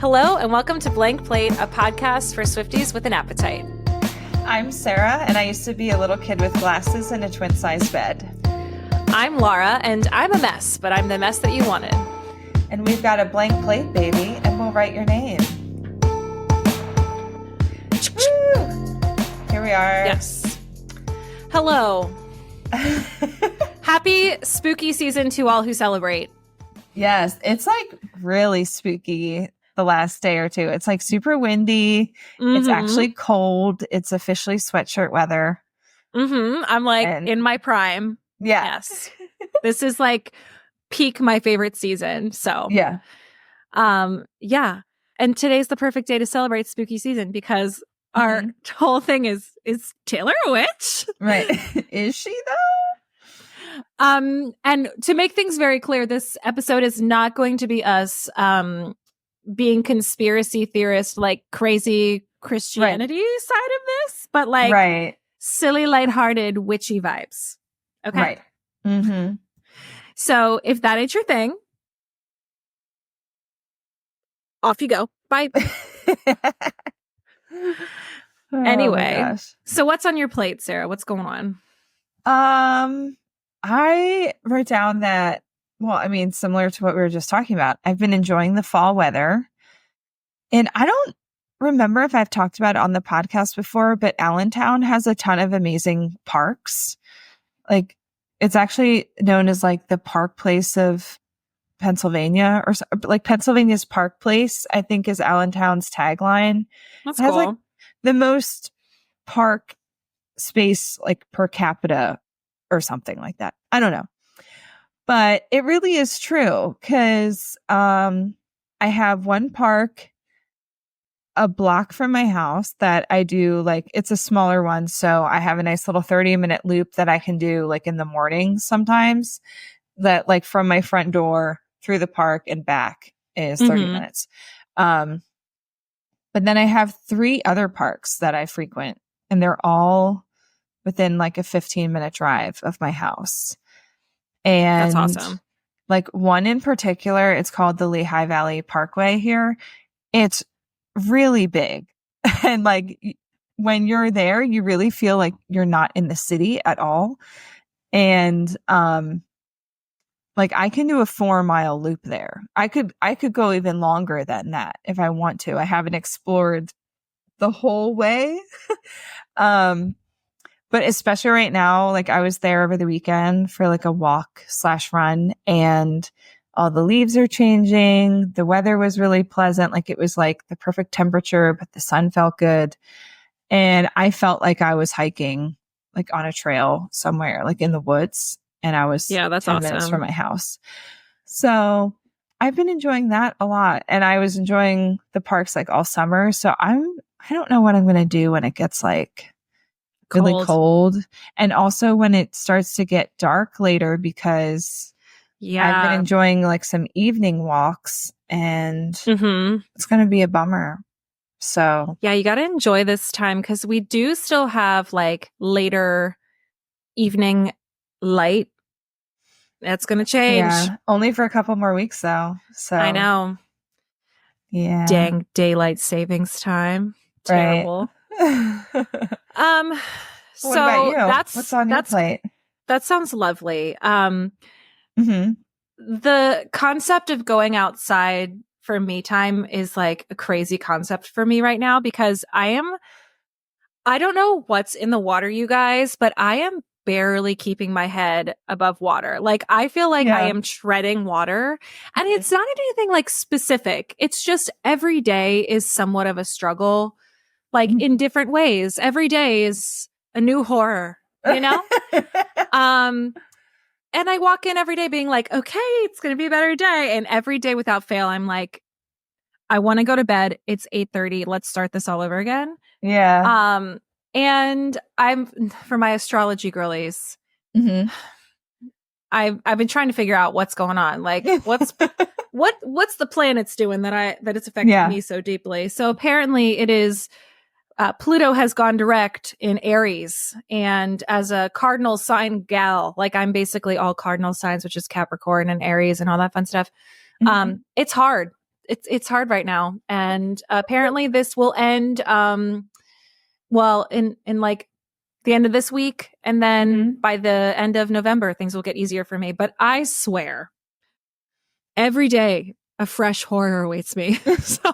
Hello, and welcome to Blank Plate, a podcast for Swifties with an appetite. I'm Sarah, and I used to be a little kid with glasses and a twin-size bed. I'm Laura, and I'm a mess, but I'm the mess that you wanted. And we've got a blank plate, baby, and we'll write your name. Woo! Here we are. Yes. Hello. Happy spooky season to all who celebrate. Yes, it's like really spooky the last day or two. It's like super windy. Mm-hmm. It's actually cold. It's officially sweatshirt weather. Mm-hmm. I'm like in my prime. Yeah. Yes. This is like peak my favorite season. So yeah. Yeah. And today's the perfect day to celebrate spooky season because our whole thing is Taylor a witch? Right. Is she though? And to make things very clear, this episode is not going to be us being conspiracy theorist, like crazy Christianity side of this, but like silly, lighthearted, witchy vibes. Okay. Right. Mm-hmm. So if that ain't your thing, off you go. Bye. Anyway, so what's on your plate, Sarah? What's going on? I wrote down that, well, I mean, similar to what we were just talking about, I've been enjoying the fall weather. And I don't remember if I've talked about it on the podcast before, but Allentown has a ton of amazing parks. Like, it's actually known as like the Park Place of Pennsylvania, or like Pennsylvania's Park Place, I think is Allentown's tagline. That's it has cool. like the most park space like per capita or something like that. I don't know. But it really is true because I have one park a block from my house that I do, like, it's a smaller one. So I have a nice little 30-minute loop that I can do like in the morning sometimes, that like from my front door through the park and back is 30 minutes. But then I have 3 other parks that I frequent, and they're all within like a 15-minute drive of my house. And that's awesome. Like one in particular, it's called the Lehigh Valley Parkway here. It's really big. And like when you're there, you really feel like you're not in the city at all. And like I can do a 4-mile loop there. I could go even longer than that if I want to. I haven't explored the whole way. But especially right now, like I was there over the weekend for like a walk/run, and all the leaves are changing. The weather was really pleasant. Like it was like the perfect temperature, but the sun felt good. And I felt like I was hiking like on a trail somewhere, like in the woods. And I was 10 minutes from my house. So I've been enjoying that a lot. And I was enjoying the parks like all summer. So I don't know what I'm going to do when it gets like really cold. And also when it starts to get dark later, because I've been enjoying like some evening walks, and it's going to be a bummer. So yeah, you got to enjoy this time because we do still have like later evening light. That's going to change. Yeah, only for a couple more weeks though. So I know. Yeah. Dang daylight savings time. Terrible. What about you? What's on your plate? That sounds lovely. The concept of going outside for me time is like a crazy concept for me right now because I don't know what's in the water, you guys, but I am barely keeping my head above water. Like I feel like I am treading water, and it's not anything like specific. It's just every day is somewhat of a struggle, like in different ways. Every day is a new horror, you know? And I walk in every day being like, okay, it's going to be a better day. And every day without fail, I'm like, I want to go to bed. It's 8:30. Let's start this all over again. Yeah. And I'm, for my astrology girlies, I've been trying to figure out what's going on. Like what's the planets doing that it's affecting me so deeply. So apparently it is, Pluto has gone direct in Aries, and as a cardinal sign gal, like I'm basically all cardinal signs, which is Capricorn and Aries and all that fun stuff. It's hard. it's hard right now. And apparently this will end well in like the end of this week, and then by the end of November things will get easier for me. But I swear, every day a fresh horror awaits me. So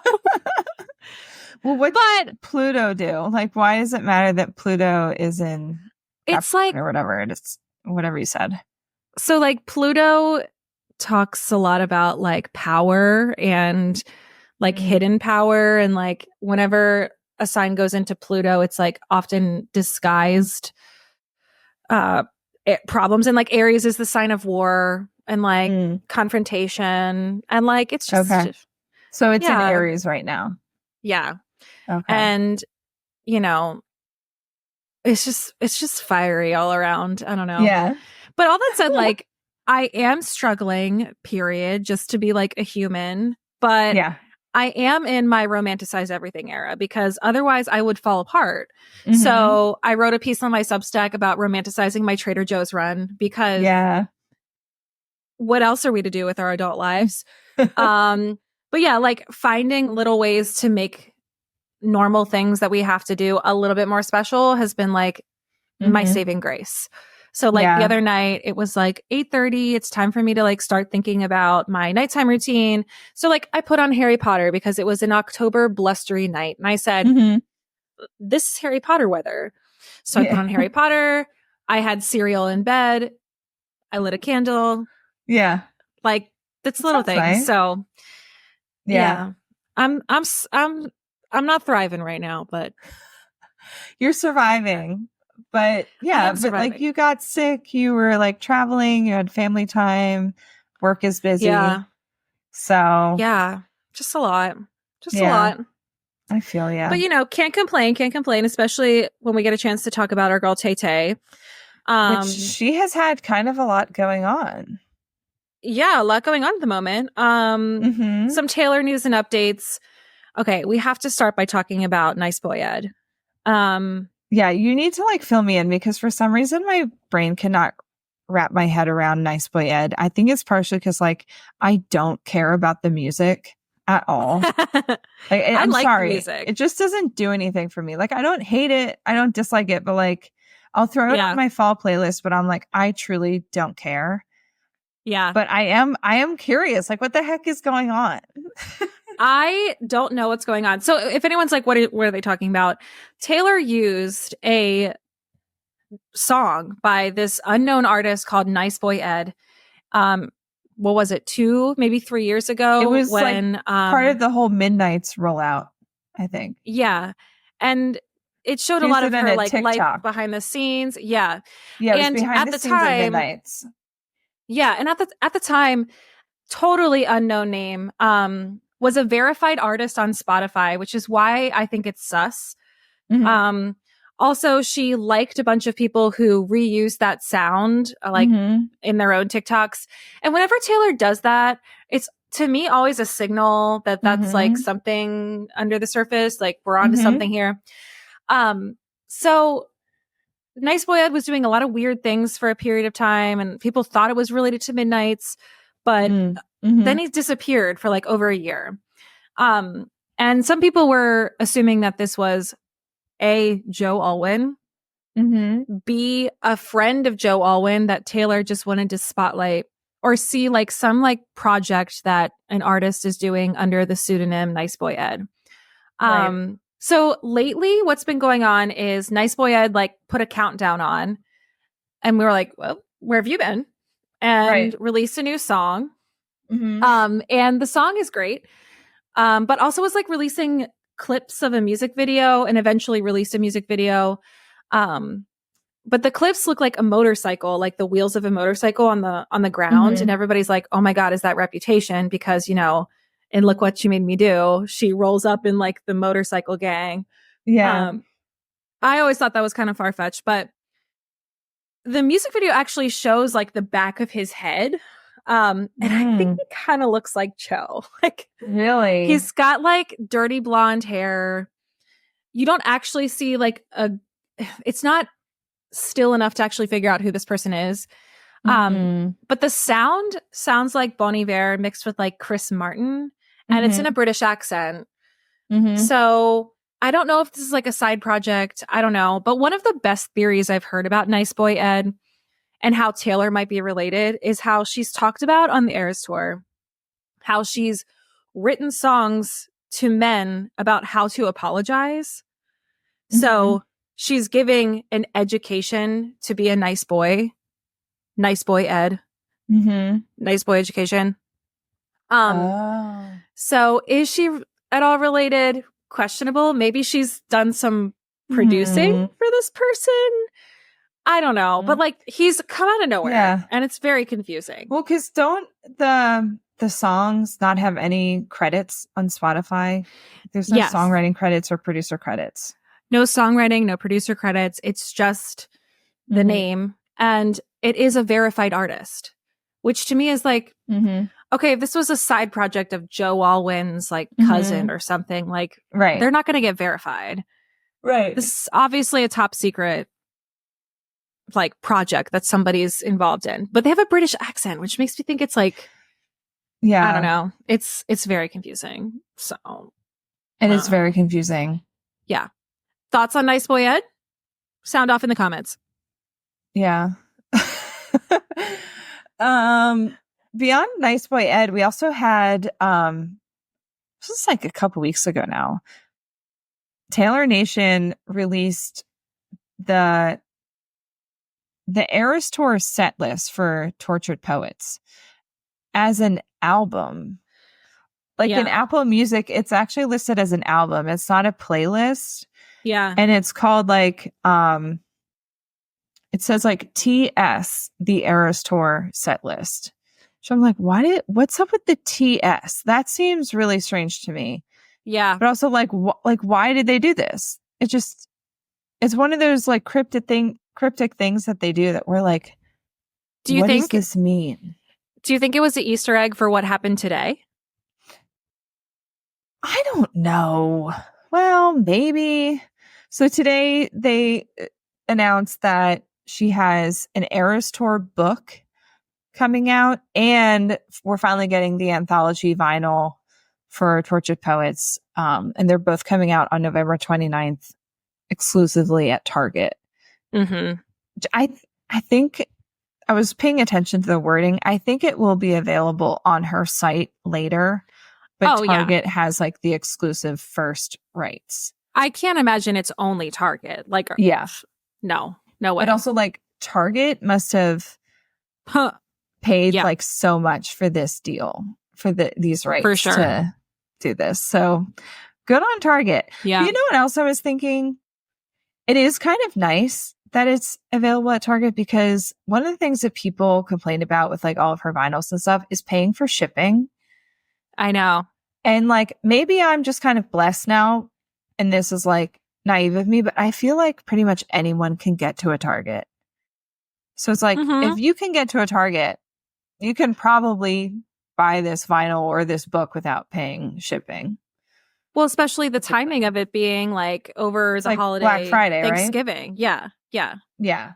well, what does Pluto do? Like, why does it matter that Pluto is in it's like, or whatever it is, whatever you said? So like Pluto talks a lot about like power and like hidden power, and like whenever a sign goes into Pluto, it's like often disguised problems. And like Aries is the sign of war and like confrontation, and like it's just okay. So it's in Aries right now. Yeah. Okay. And you know, it's just fiery all around. I don't know. Yeah. But all that said, like I am struggling, period, just to be like a human. But yeah. I am in my romanticize everything era, because otherwise I would fall apart. So I wrote a piece on my Substack about romanticizing my Trader Joe's run, because what else are we to do with our adult lives? But yeah, like finding little ways to make normal things that we have to do a little bit more special has been like my saving grace. So like the other night it was like 8:30. It's time for me to like start thinking about my nighttime routine. So like I put on Harry Potter because it was an October blustery night. And I said, this is Harry Potter weather. So I put on Harry Potter. I had cereal in bed. I lit a candle. Yeah. Like that's little things. Nice. So yeah. I'm not thriving right now, but you're surviving. But yeah, but like you got sick, you were like traveling, you had family time, work is busy. Yeah. So yeah, just a lot. Just a lot. I feel you. But you know, can't complain, especially when we get a chance to talk about our girl Tay Tay. Which she has had kind of a lot going on. Yeah, a lot going on at the moment. Some Taylor news and updates. Okay, we have to start by talking about Nice Boy Ed. Yeah, you need to like fill me in, because for some reason my brain cannot wrap my head around Nice Boy Ed. I think it's partially because like I don't care about the music at all. Like, I'm like sorry, music. It just doesn't do anything for me. Like I don't hate it, I don't dislike it, but like I'll throw it on my fall playlist, but I'm like, I truly don't care. Yeah. But I am curious, like what the heck is going on? I don't know what's going on. So if anyone's like, what are they talking about? Taylor used a song by this unknown artist called Nice Boy Ed. What was it? 2, maybe 3 years ago? It was when like part of the whole Midnight's rollout, I think. Yeah. And it showed a lot of her like life behind the scenes. Yeah. Yeah. It was behind the scenes at Midnight's. Yeah. And at the time, totally unknown name, was a verified artist on Spotify, which is why I think it's sus. Also, she liked a bunch of people who reused that sound, like in their own TikToks. And whenever Taylor does that, it's to me always a signal that that's like something under the surface, like we're onto something here. So Nice Boy Ed was doing a lot of weird things for a period of time, and people thought it was related to Midnight's, but then he disappeared for like over a year. And some people were assuming that this was A, Joe Alwyn, B, a friend of Joe Alwyn that Taylor just wanted to spotlight, or C, like some like project that an artist is doing under the pseudonym Nice Boy Ed. Right. So lately what's been going on is Nice Boy Ed like put a countdown on, and we were like, well, where have you been? And released a new song. And the song is great. But also was like releasing clips of a music video, and eventually released a music video. But the clips look like a motorcycle, like the wheels of a motorcycle on the ground. And everybody's like, oh my God, is that Reputation? Because, you know, and Look What She Made Me Do, she rolls up in like the motorcycle gang. Yeah. I always thought that was kind of far-fetched, but the music video actually shows like the back of his head. And I think he kind of looks like Cho. Like, really? He's got like dirty blonde hair. You don't actually see like it's not still enough to actually figure out who this person is. But the sounds like Bon Iver mixed with like Chris Martin. and it's in a British accent. So I don't know if this is like a side project. I don't know. But one of the best theories I've heard about Nice Boy Ed and how Taylor might be related is how she's talked about on the Eras Tour, how she's written songs to men about how to apologize. So she's giving an education to be a nice boy Ed, nice boy education. So is she at all related? Questionable. Maybe she's done some producing for this person. I don't know, but like he's come out of nowhere, and it's very confusing. Well, because don't the songs not have any credits on Spotify? There's no songwriting credits or producer credits. No songwriting, no producer credits. It's just the name, and it is a verified artist, which to me is like, okay, if this was a side project of Joe Alwyn's like cousin or something, like they're not going to get verified. Right. This is obviously a top secret like project that somebody's involved in, but they have a British accent, which makes me think it's like, I don't know. It's very confusing. So it is very confusing. Yeah. Thoughts on Nice Boy Ed? Sound off in the comments. Yeah. Beyond Nice Boy Ed, we also had this was like a couple weeks ago now. Taylor Nation released the Eras Tour set list for Tortured Poets as an album. Like in Apple Music, it's actually listed as an album. It's not a playlist. Yeah. And it's called like it says like TS, the Eras Tour set list. So I'm like, what's up with the TS? That seems really strange to me. Yeah. But also like why did they do this? It's one of those like cryptic things that they do that we're like, what does this mean? Do you think it was the Easter egg for what happened today? I don't know. Well, maybe. So today they announced that she has an Eras Tour book coming out, and we're finally getting the anthology vinyl for Tortured Poets. And they're both coming out on November 29th exclusively at Target. I think I was paying attention to the wording. I think it will be available on her site later, but Target has like the exclusive first rights. I can't imagine it's only Target. Like, no way. But also like Target must have paid like so much for this deal, for these rights to do this. So good on Target. Yeah. But you know what else I was thinking? It is kind of nice that it's available at Target, because one of the things that people complain about with like all of her vinyls and stuff is paying for shipping. I know. And like, maybe I'm just kind of blessed now, and this is like naive of me, but I feel like pretty much anyone can get to a Target. So it's like, if you can get to a Target, you can probably buy this vinyl or this book without paying shipping. Well, especially the timing of it being like over the like holiday, Black Friday, Thanksgiving. Right? Yeah.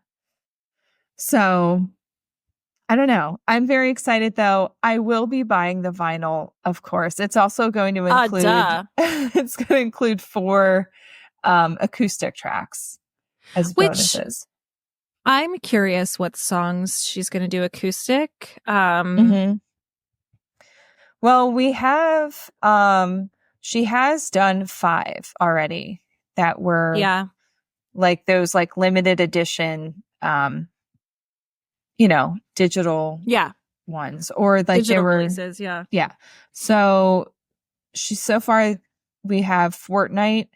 So I don't know. I'm very excited though. I will be buying the vinyl, of course. It's also going to include it's going to include 4 acoustic tracks as bonuses. I'm curious what songs she's going to do acoustic. Well, we have she has done 5 already that were like those like limited edition digital ones, or like digital they were releases, so so far we have Fortnite,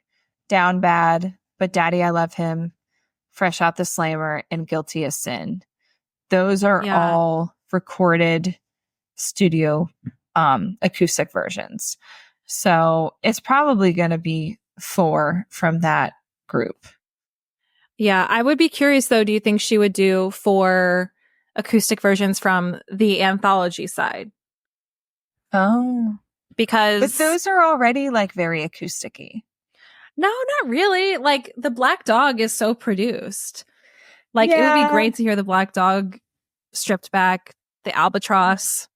Down Bad, But Daddy I Love Him, Fresh Out the Slammer, and Guilty as Sin. Those are all recorded studio acoustic versions. So it's probably going to be 4 from that group. Yeah, I would be curious though. Do you think she would do 4 acoustic versions from the anthology side? Oh, because but those are already like very acousticy. No, not really. Like the Black Dog is so produced. Like it would be great to hear the Black Dog stripped back, the Albatross.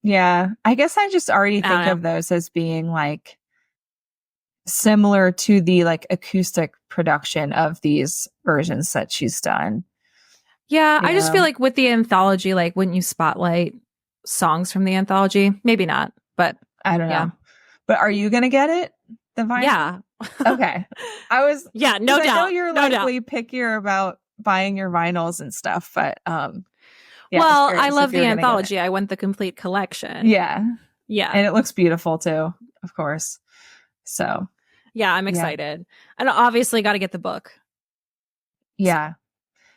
Yeah. I guess I just already I don't think know. of those as being like similar to the like acoustic production of these versions that she's done. Yeah, I just Yeah. feel like with the anthology, like, wouldn't you spotlight songs from the anthology? Maybe not, but I don't yeah. know. But are you going to get it? The vinyl? Yeah. Okay. I was, Yeah, because no I know doubt. you're No doubt. likely pickier about buying your vinyls and stuff, but yeah, I was Well, I curious if love you the were going to get it. anthology. I want the complete collection. Yeah. Yeah. And it looks beautiful too, of course. So, Yeah, I'm yeah. excited. And obviously got to get the book. Yeah.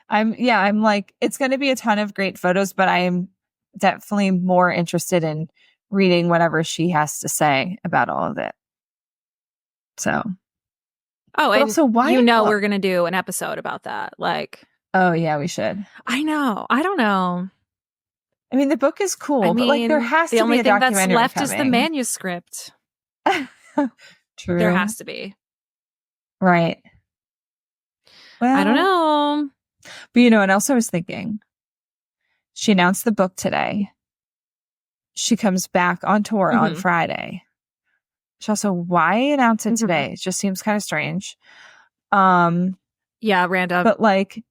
I'm like, it's going to be a ton of great photos, but I am definitely more interested in reading whatever she has to say about all of it. So, Oh, but and also why? we're going to do an episode about that. Like, Oh, yeah, we should. I know. I don't know. I mean, the book is I cool, but like there mean, has the to be only a thing that's documentary left is the coming. manuscript. There True. has to be. Right. Well, I don't know. but you know what else I was thinking? She announced the book today. She comes back on tour on Friday. She also, why announce it today? It just seems kind of strange. Yeah, random. But like,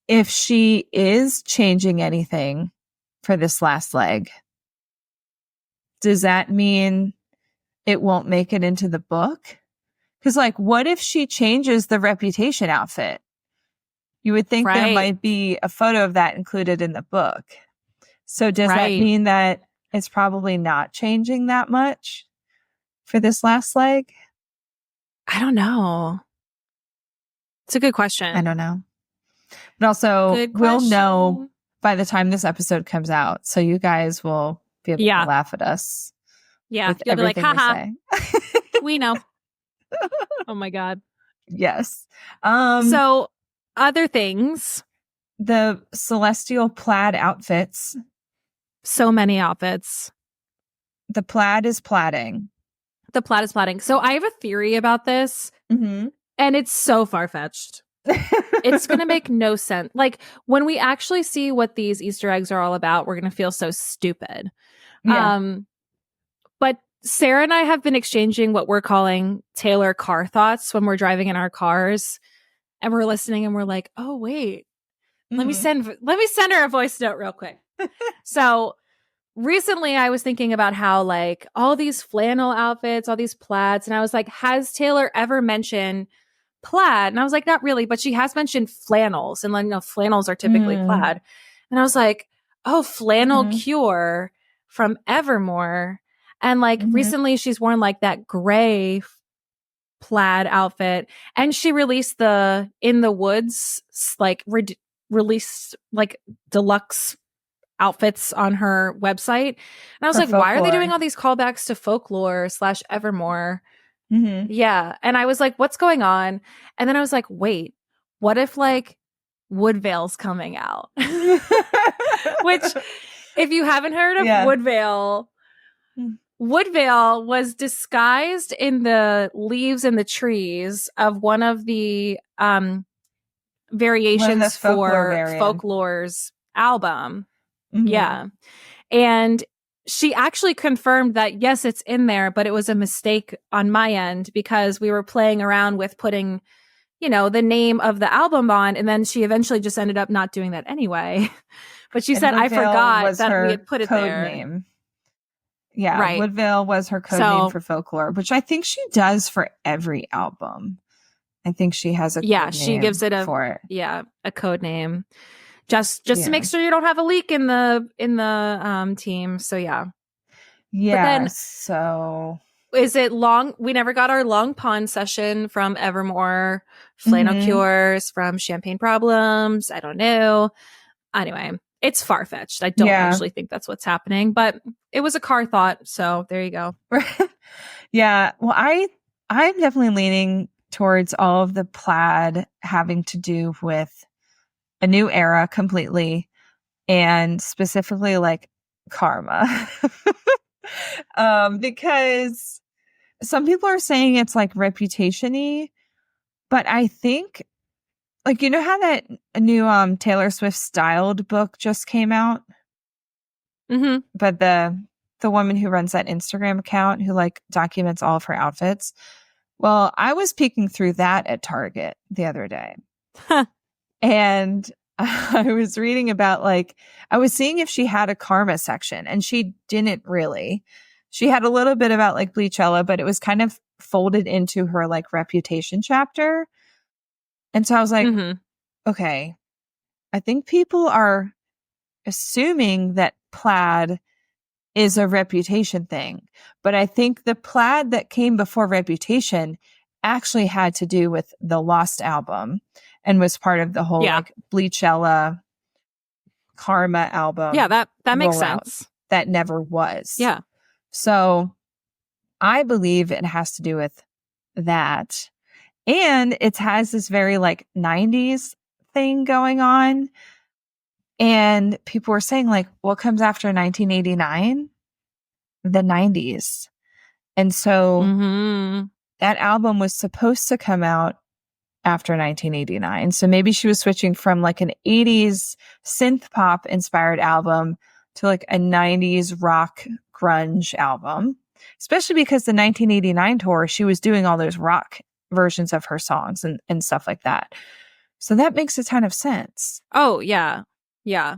if she is changing anything for this last leg, does that mean it won't make it into the book? Because like, what if she changes the Reputation outfit? You would think there might be a photo of that included in the book. So does that mean that it's probably not changing that much for this last leg? I don't know. It's a good question. I don't know. But also, we'll know by the time this episode comes out. So you guys will be able to laugh at us. Yeah. With You'll be like, haha. We know. Oh my God. Yes. So other things. The celestial plaid outfits. So many outfits. The plaid is plaiding. The plaid is plaiding. So I have a theory about this. And it's so far-fetched. It's going to make no sense. Like, when we actually see what these Easter eggs are all about, we're going to feel so stupid. Yeah. But Sarah and I have been exchanging what we're calling Taylor car thoughts when we're driving in our cars, and we're listening and we're like, oh, wait, let me send her a voice note real quick. So recently I was thinking about how like all these flannel outfits, all these plaids, and I was like, has Taylor ever mentioned plaid? And I was like, not really, but she has mentioned flannels, and like, flannels are typically plaid. And I was like, oh, flannel cure from Evermore. And like recently she's worn like that gray plaid outfit, and she released the In the Woods, like released like deluxe outfits on her website. And I was like, folklore. Why are they doing all these callbacks to folklore / Evermore? Yeah. And I was like, what's going on? And then I was like, wait, what if like Woodvale's coming out? Which, if you haven't heard of Woodvale, Woodvale was disguised in the leaves and the trees of one of the variations for Folklore's album. Yeah. And she actually confirmed that, yes, it's in there, but it was a mistake on my end because we were playing around with putting, the name of the album on. And then she eventually just ended up not doing that anyway. But she said, I forgot that we had put it there. Name. Yeah. Right. Woodvale was her code name for Folklore, which I think she does for every album. I think she has a code name she gives it a code name. Just to make sure you don't have a leak in the team. So yeah. Yeah. But then, so is it long? We never got our long pond session from Evermore, flannel cures from Champagne Problems. I don't know. Anyway, it's far-fetched. I don't actually think that's what's happening, but it was a car thought. So there you go. Yeah. Well, I'm definitely leaning towards all of the plaid having to do with a new era completely, and specifically like karma. Because some people are saying it's like reputation-y, but I think like, how that new Taylor Swift styled book just came out? But the the woman who runs that Instagram account who like documents all of her outfits. Well, I was peeking through that at Target the other day. And I was reading about like, I was seeing if she had a karma section, and she didn't really. She had a little bit about like Bleachella, but it was kind of folded into her like reputation chapter. And so I was like, okay, I think people are assuming that Plaid is a Reputation thing. But I think the Plaid that came before Reputation actually had to do with the Lost album and was part of the whole like Bleachella Karma album. Yeah, that makes sense. That never was. Yeah. So I believe it has to do with that. And it has this very like 90s thing going on. And people were saying like, what comes after 1989? The 90s. And so that album was supposed to come out after 1989. So maybe she was switching from like an 80s synth pop inspired album to like a 90s rock grunge album, especially because the 1989 tour, she was doing all those rock versions of her songs and stuff like that. So that makes a ton of sense. Oh, yeah. Yeah.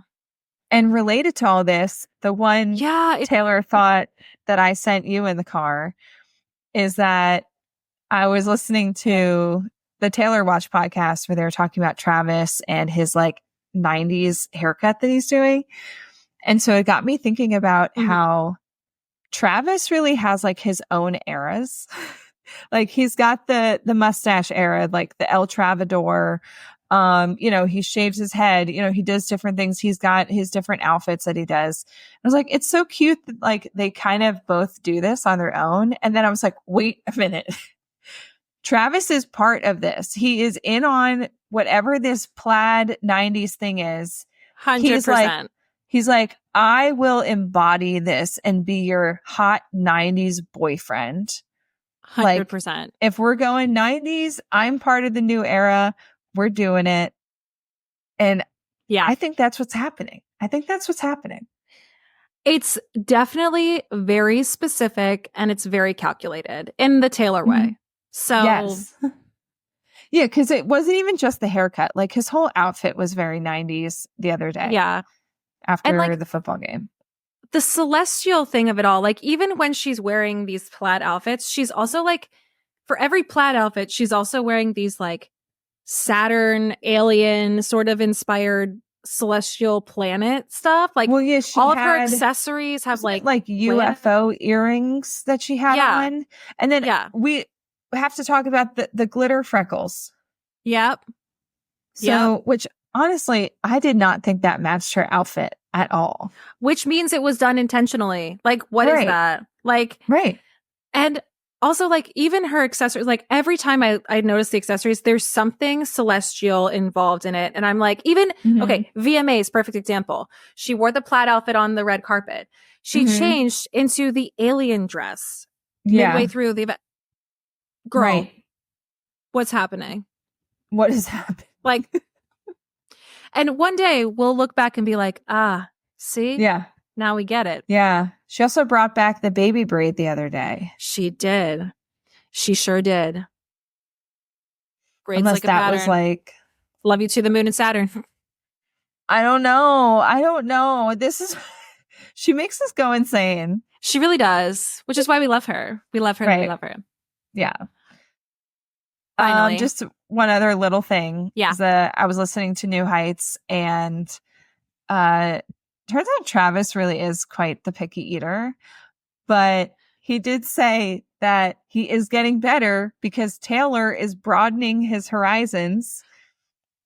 And related to all this, the one Taylor thought that I sent you in the car is that I was listening to the Taylor Watch podcast where they were talking about Travis and his like 90s haircut that he's doing. And so it got me thinking about how Travis really has like his own eras. Like he's got the mustache era, like the El Travador. You know, he shaves his head, you know, he does different things. He's got his different outfits that he does. I was like, it's so cute that like they kind of both do this on their own. And then I was like, wait a minute. Travis is part of this. He is in on whatever this Plaid 90s thing is. 100%. He's like, I will embody this and be your hot 90s boyfriend. 100%. Like, if we're going 90s, I'm part of the new era. We're doing it. And yeah, I think that's what's happening. It's definitely very specific and it's very calculated in the Taylor way. So, yes. Yeah, because it wasn't even just the haircut. Like his whole outfit was very 90s the other day. Yeah. After like, the football game. The celestial thing of it all, like even when she's wearing these plaid outfits, she's also like, for every plaid outfit, she's also wearing these like Saturn alien sort of inspired celestial planet stuff. Like, well, yeah, all of her accessories have like UFO earrings that she had on. And then we have to talk about the glitter freckles. Yep. So, which honestly, I did not think that matched her outfit at all. Which means it was done intentionally. Like, what is that? Like, right. And also, like, even her accessories, like, every time I notice the accessories, there's something celestial involved in it. And I'm like, even, okay, VMA's perfect example. She wore the plaid outfit on the red carpet. She changed into the alien dress midway through the event. Girl, what's happening? What is happening? Like, and one day we'll look back and be like, see? Yeah. Now we get it. Yeah. She also brought back the baby braid the other day. She did. She sure did. Braids Unless like a that pattern. was like, love you to the moon and Saturn. I don't know. This is, she makes us go insane. She really does, which is why we love her. We love her. Right. We love her. Yeah. Finally. Just one other little thing. Yeah. I was listening to New Heights and turns out Travis really is quite the picky eater, but he did say that he is getting better because Taylor is broadening his horizons.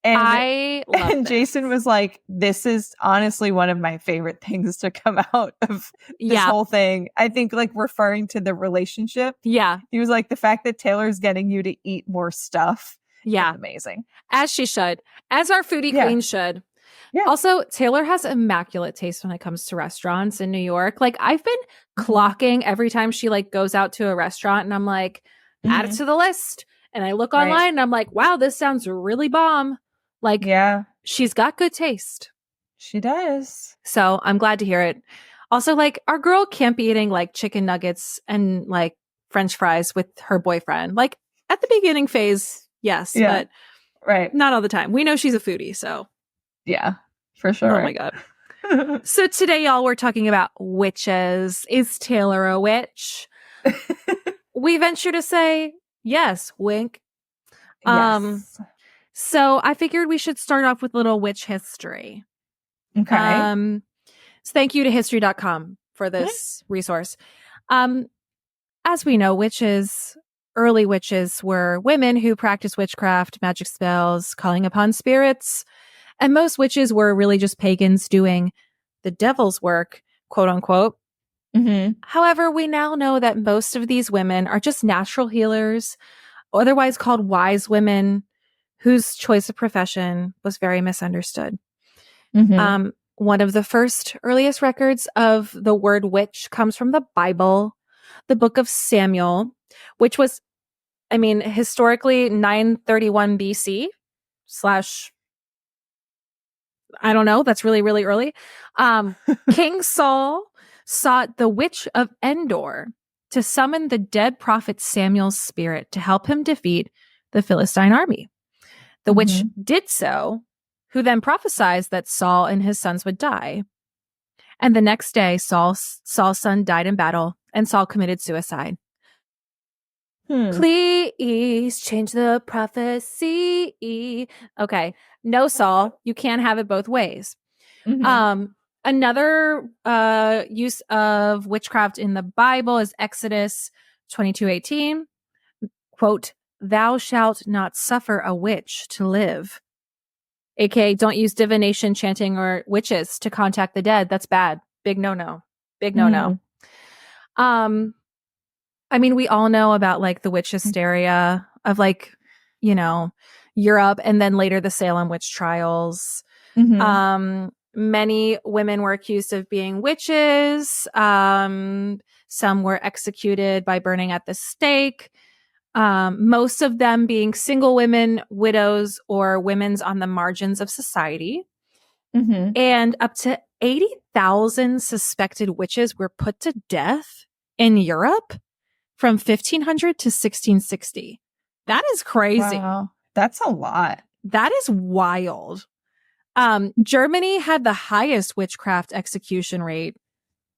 And I love and Jason was like, this is honestly one of my favorite things to come out of this whole thing. I think like referring to the relationship. Yeah. He was like, the fact that Taylor's getting you to eat more stuff. Yeah. Is amazing. As she should. As our foodie queen should. Yeah. Also, Taylor has immaculate taste when it comes to restaurants in New York. Like I've been clocking every time she like goes out to a restaurant and I'm like, add it to the list. And I look online and I'm like, wow, this sounds really bomb. Like, she's got good taste. She does. So I'm glad to hear it. Also, like, our girl can't be eating like chicken nuggets and like French fries with her boyfriend. Like, at the beginning phase, yes, Yeah. but Right. not all the time. We know she's a foodie, so. Yeah, for Oh sure. my God. So today, y'all, we're talking about witches. Is Taylor a witch? We venture to say yes, wink. Yes. So I figured we should start off with a little witch history. Okay. So thank you to history.com for this resource. As we know, early witches were women who practiced witchcraft, magic spells, calling upon spirits. And most witches were really just pagans doing the devil's work, quote unquote. Mm-hmm. However, we now know that most of these women are just natural healers, otherwise called wise women, whose choice of profession was very misunderstood. Mm-hmm. One of the first earliest records of the word witch comes from the Bible, the book of Samuel, which was, historically 931 BC slash, I don't know, that's really, really early. King Saul sought the witch of Endor to summon the dead prophet Samuel's spirit to help him defeat the Philistine army. The witch did so, who then prophesied that Saul and his sons would die. And the next day, Saul's son died in battle, and Saul committed suicide. Please change the prophecy. Okay. No, Saul, you can't have it both ways. Another use of witchcraft in the Bible is Exodus 22:18. Quote, "Thou shalt not suffer a witch to live." AKA, don't use divination, chanting, or witches to contact the dead. That's bad. Big no-no. Big no-no. We all know about like the witch hysteria of like, Europe, and then later the Salem witch trials. Many women were accused of being witches. Some were executed by burning at the stake. Most of them being single women, widows, or women's on the margins of society. And up to 80,000 suspected witches were put to death in Europe from 1500 to 1660. That is crazy. Wow. That's a lot. That is wild. Germany had the highest witchcraft execution rate.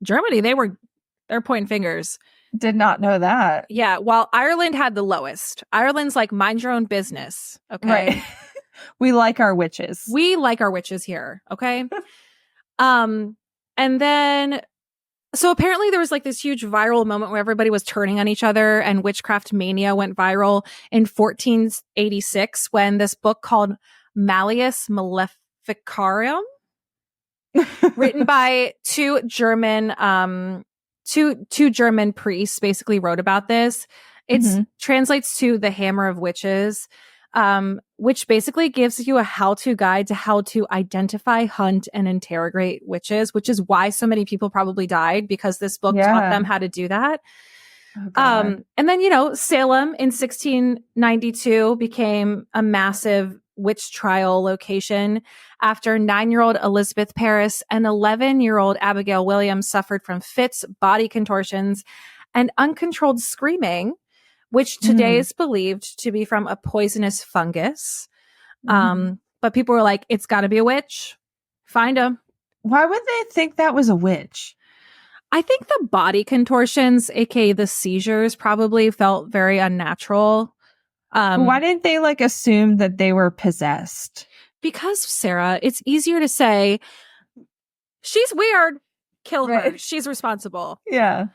Germany, they're pointing fingers. Did not know that. Yeah, while Ireland had the lowest. Ireland's like, mind your own business. Okay. Right. We like our witches. We like our witches here. Okay. And then, so apparently there was like this huge viral moment where everybody was turning on each other, and witchcraft mania went viral in 1486 when this book called Malleus Maleficarum, written by two German priests, basically wrote about this. It translates to the Hammer of Witches, which basically gives you a how-to guide to how to identify, hunt, and interrogate witches, which is why so many people probably died, because this book taught them how to do that. And then, Salem in 1692 became a massive witch trial location after 9-year-old Elizabeth Parris and 11-year-old Abigail Williams suffered from fits, body contortions, and uncontrolled screaming, which today is believed to be from a poisonous fungus. But people were like, it's got to be a witch. Find them. Why would they think that was a witch? I think the body contortions, aka the seizures, probably felt very unnatural. Why didn't they like assume that they were possessed? Because, Sarah, it's easier to say, she's weird, kill her. She's responsible. Yeah.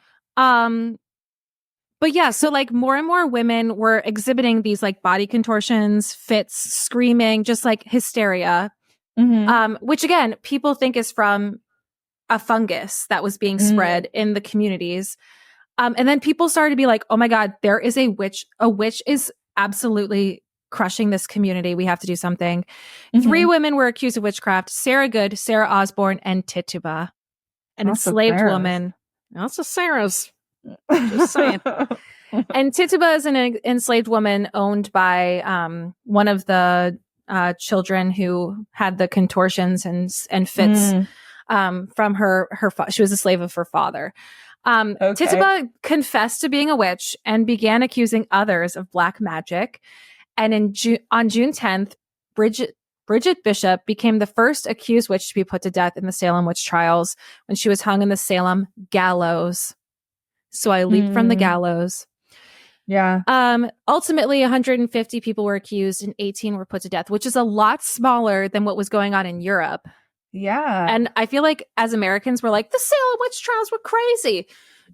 But yeah, so like more and more women were exhibiting these like body contortions, fits, screaming, just like hysteria, which again, people think is from a fungus that was being spread in the communities. And then people started to be like, oh my God, there is a witch. A witch is absolutely crushing this community. We have to do something. 3 women were accused of witchcraft: Sarah Good, Sarah Osborne, and Tituba, an enslaved woman. Also Sarah's. Just saying. And Tituba is an enslaved woman owned by one of the children who had the contortions and fits. from she was a slave of her father. Okay. Tituba confessed to being a witch and began accusing others of black magic. And on June 10th, Bridget Bishop became the first accused witch to be put to death in the Salem witch trials when she was hung in the Salem gallows. So I leaped from the gallows. Yeah. Ultimately, 150 people were accused and 18 were put to death, which is a lot smaller than what was going on in Europe. Yeah. And I feel like as Americans, we're like, the Salem witch trials were crazy.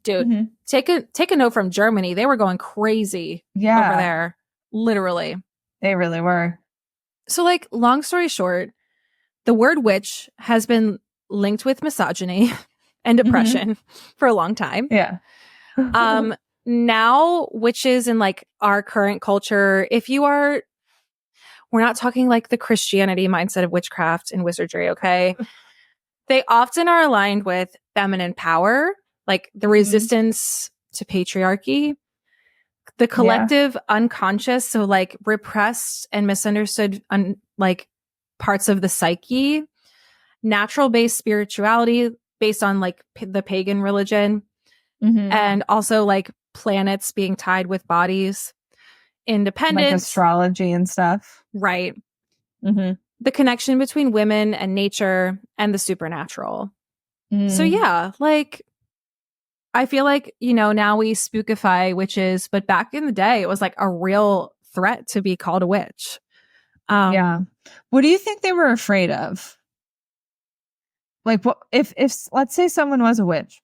Dude, take a note from Germany. They were going crazy over there. Literally. They really were. So, like, long story short, the word witch has been linked with misogyny and depression for a long time. Yeah. Now, witches in like our current culture, we're not talking like the Christianity mindset of witchcraft and wizardry, okay? They often are aligned with feminine power, like the resistance to patriarchy, the collective unconscious, so like repressed and misunderstood like parts of the psyche, natural based spirituality based on like the pagan religion, and also like planets being tied with bodies, independence, like astrology and stuff. Right. The connection between women and nature and the supernatural. So yeah, like I feel like, now we spookify witches, but back in the day, it was like a real threat to be called a witch. Yeah. What do you think they were afraid of? Like, what if let's say someone was a witch?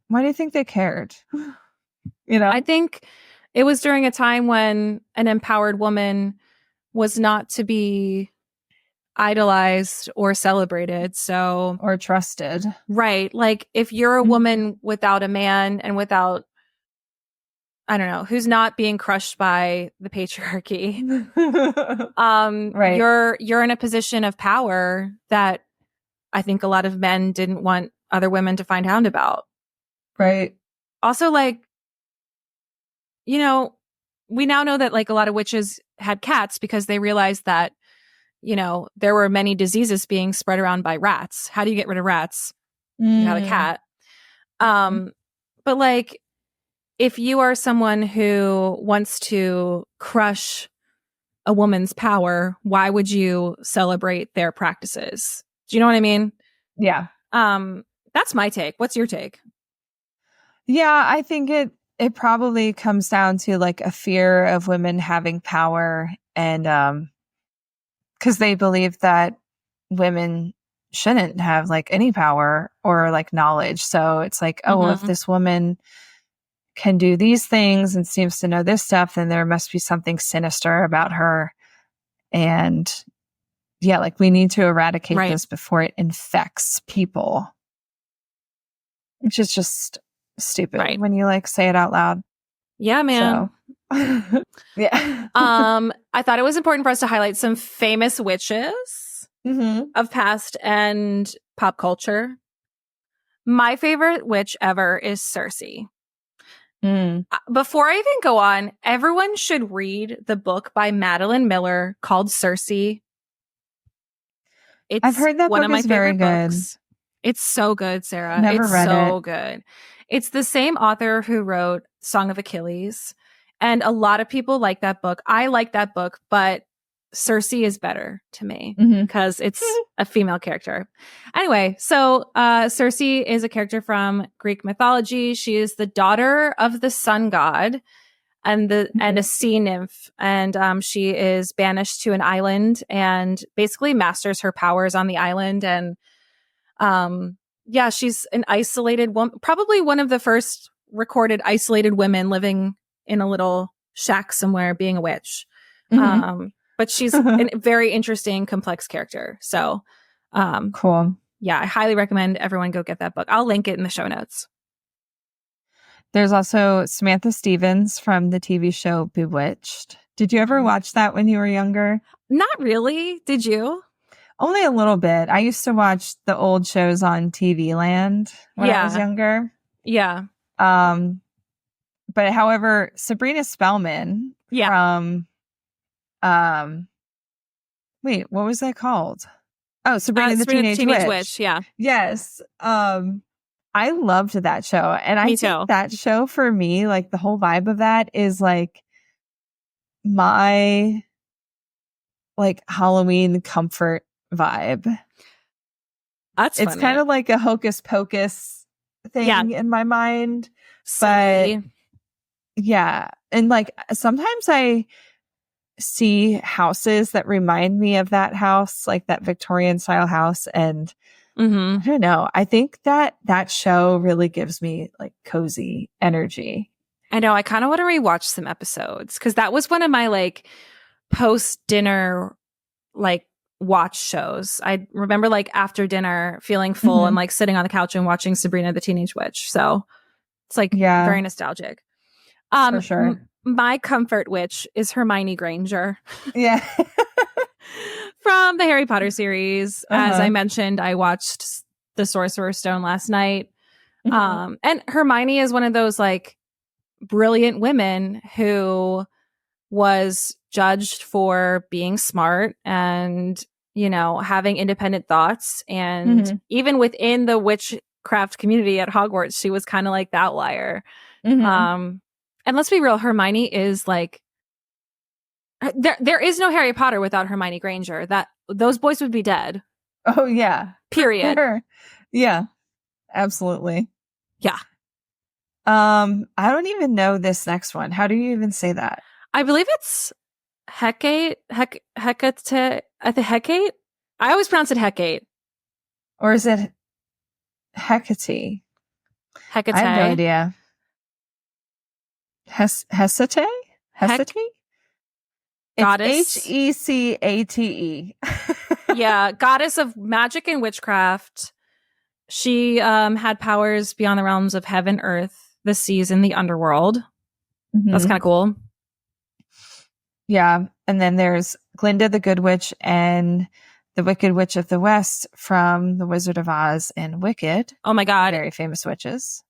Why do you think they cared? I think it was during a time when an empowered woman was not to be idolized or celebrated. So, or trusted. Right. Like if you're a woman without a man and without, I don't know, who's not being crushed by the patriarchy, right. You're in a position of power that I think a lot of men didn't want other women to find out about. Right. Also, like, we now know that like a lot of witches had cats because they realized that, there were many diseases being spread around by rats. How do you get rid of rats? You have a cat. But like, if you are someone who wants to crush a woman's power, why would you celebrate their practices? Do you know what I mean? Yeah. That's my take. What's your take? Yeah, I think it probably comes down to like a fear of women having power, and because they believe that women shouldn't have like any power or like knowledge. So it's like, oh, well, if this woman can do these things and seems to know this stuff, then there must be something sinister about her. And yeah, like we need to eradicate this before it infects people. Which is just stupid when you like say it out loud. Yeah, man. So, yeah. I thought it was important for us to highlight some famous witches of past and pop culture. My favorite witch ever is Circe. Before I even go on, everyone should read the book by Madeline Miller called Circe. I've heard that one book of my is very favorite good. books. It's so good, Sarah. Never it's read so it. good. It's the same author who wrote Song of Achilles. And a lot of people like that book. I like that book, but Circe is better to me because it's a female character. Anyway, so Circe is a character from Greek mythology. She is the daughter of the sun god and a sea nymph, and she is banished to an island and basically masters her powers on the island. And she's an isolated woman, probably one of the first recorded isolated women living in a little shack somewhere being a witch. But she's a very interesting, complex character. So, cool. Yeah, I highly recommend everyone go get that book. I'll link it in the show notes. There's also Samantha Stevens from the TV show Bewitched. Did you ever watch that when you were younger? Not really. Did you? Only a little bit. I used to watch the old shows on TV Land when I was younger. Yeah. But however, Sabrina Spellman from wait, what was that called? Oh, Sabrina the Sabrina the Teenage Teenage Witch. Witch. Yeah. Yes. I loved that show. And I Me think too. that show for me, like the whole vibe of that is like my like Halloween comfort vibe. That's It's funny. kind of like a hocus pocus thing in my mind. Silly. But yeah. And like sometimes I see houses that remind me of that house, like that Victorian style house. And I don't know. I think that that show really gives me like cozy energy. I know. I kind of want to rewatch some episodes because that was one of my like post dinner like watch shows. I remember like after dinner feeling full and like sitting on the couch and watching Sabrina the Teenage Witch. So it's like very nostalgic. For sure. My comfort witch is Hermione Granger. Yeah. From the Harry Potter series. As I mentioned, I watched The Sorcerer's Stone last night. And Hermione is one of those like brilliant women who was judged for being smart and, you know, having independent thoughts. And even within the witchcraft community at Hogwarts, she was kind of like the outlier. And let's be real, Hermione is like, there is no Harry Potter without Hermione Granger. That those boys would be dead. Oh yeah. Period. Sure. Yeah. Absolutely. Yeah. I don't even know this next one. How do you even say that? I believe it's Hecate. Hecate. Hecate. I always pronounce it Hecate. Or is it Hecate? Hecate. I have no idea. Hecate? Hecate? Goddess. It's Hecate. Yeah, goddess of magic and witchcraft. She had powers beyond the realms of heaven, earth, the seas, and the underworld. That's kind of cool. Yeah. And then there's Glinda the Good Witch and the Wicked Witch of the West from The Wizard of Oz and Wicked. Oh my God. Very famous witches.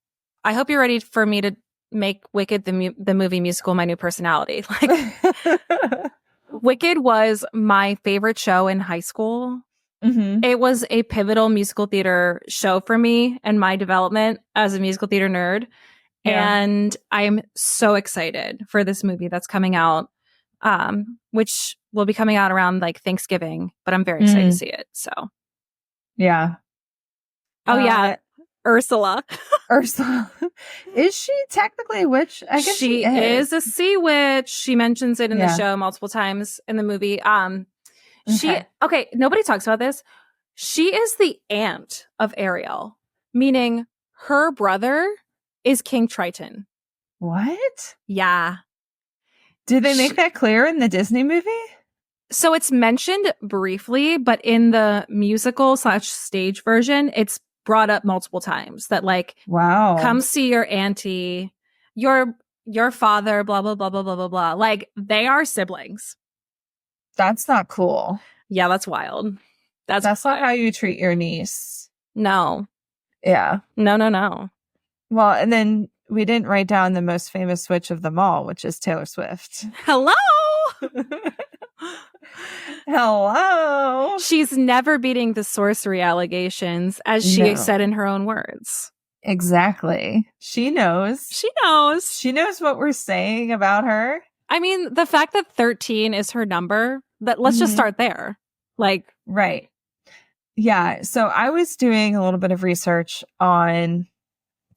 I hope you're ready for me to make Wicked the movie musical my new personality. Like Wicked was my favorite show in high school. It was a pivotal musical theater show for me and my development as a musical theater nerd. Yeah. And I'm so excited for this movie that's coming out, which will be coming out around like Thanksgiving, but I'm very excited to see it. So, yeah. Oh, yeah. Ursula. Ursula. Is she technically a witch? I guess she is a sea witch. She mentions it in the show multiple times in the movie. Nobody talks about this. She is the aunt of Ariel, meaning her brother is King Triton. What? Yeah. Did they make that clear in the Disney movie? So it's mentioned briefly, but in the musical / stage version, it's brought up multiple times that like, wow, come see your auntie, your father, blah, blah, blah, blah, blah, blah, blah. Like they are siblings. That's not cool. Yeah, that's wild. That's not how you treat your niece. No. Yeah. No. Well, and then we didn't write down the most famous witch of them all, which is Taylor Swift. Hello. Hello. She's never beating the sorcery allegations, as she said in her own words. Exactly. She knows. She knows. She knows what we're saying about her. I mean, the fact that 13 is her number, that let's just start there. Like, right. Yeah. So I was doing a little bit of research on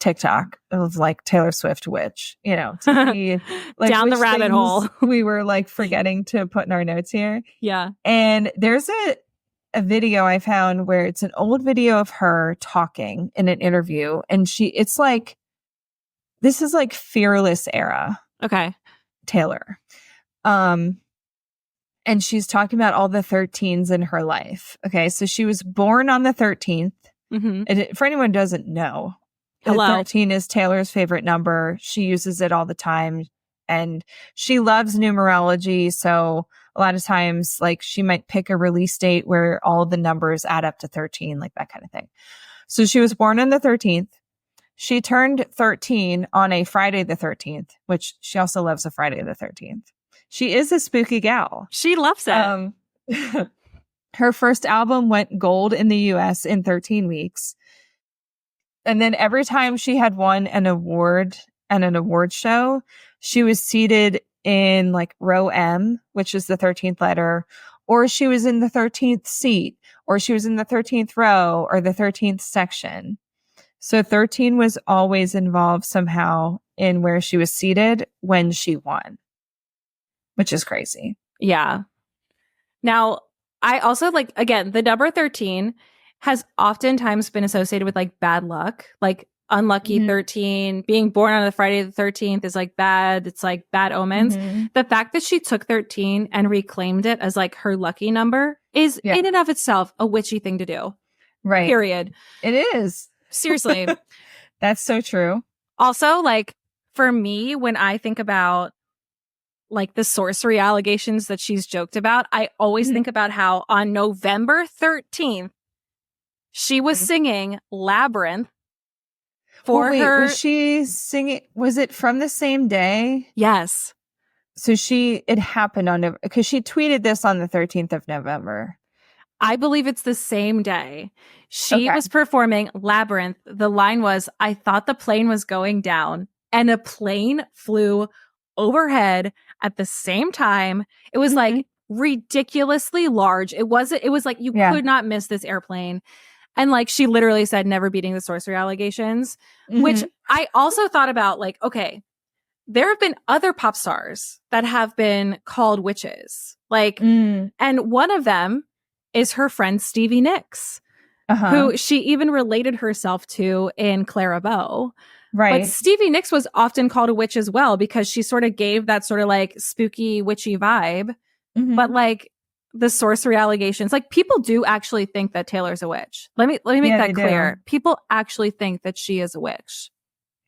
TikTok of like Taylor Swift witch, you know, to see like down the rabbit hole. We were like forgetting to put in our notes here. Yeah. And there's a video I found where it's an old video of her talking in an interview. And it's like, this is like fearless era. Okay. Taylor. And she's talking about all the 13s in her life. Okay. So she was born on the 13th. And for anyone who doesn't know, 13 is Taylor's favorite number. She uses it all the time and she loves numerology. So a lot of times, like she might pick a release date where all the numbers add up to 13, like that kind of thing. So she was born on the 13th. She turned 13 on a Friday the 13th, which she also loves a Friday the 13th. She is a spooky gal. She loves it. Her first album went gold in the US in 13 weeks. And then every time she had won an award and an award show, she was seated in like row M, which is the 13th letter, or she was in the 13th seat, or she was in the 13th row or the 13th section. So 13 was always involved somehow in where she was seated when she won, which is crazy. Yeah. Now, I also like, again, the number 13 has oftentimes been associated with like bad luck, like unlucky 13. Being born on the Friday the 13th is like bad. It's like bad omens. The fact that she took 13 and reclaimed it as like her lucky number is in and of itself a witchy thing to do. Right. Period. It is. Seriously. That's so true. Also, like for me, when I think about like the sorcery allegations that she's joked about, I always think about how on November 13th, she was singing Labyrinth for her. Was she singing? Was it from the same day? Yes. So it happened on, because she tweeted this on the 13th of November. I believe it's the same day. She was performing Labyrinth. The line was, I thought the plane was going down, and a plane flew overhead at the same time. It was like ridiculously large. It was like you could not miss this airplane. And like she literally said, never beating the sorcery allegations, which I also thought about like, okay, there have been other pop stars that have been called witches. Like, and one of them is her friend Stevie Nicks, who she even related herself to in Clara Bow. Right. But Stevie Nicks was often called a witch as well because she sort of gave that sort of like spooky witchy vibe. But like the sorcery allegations, like people do actually think that Taylor's a witch. Let me make that clear. Do. People actually think that she is a witch.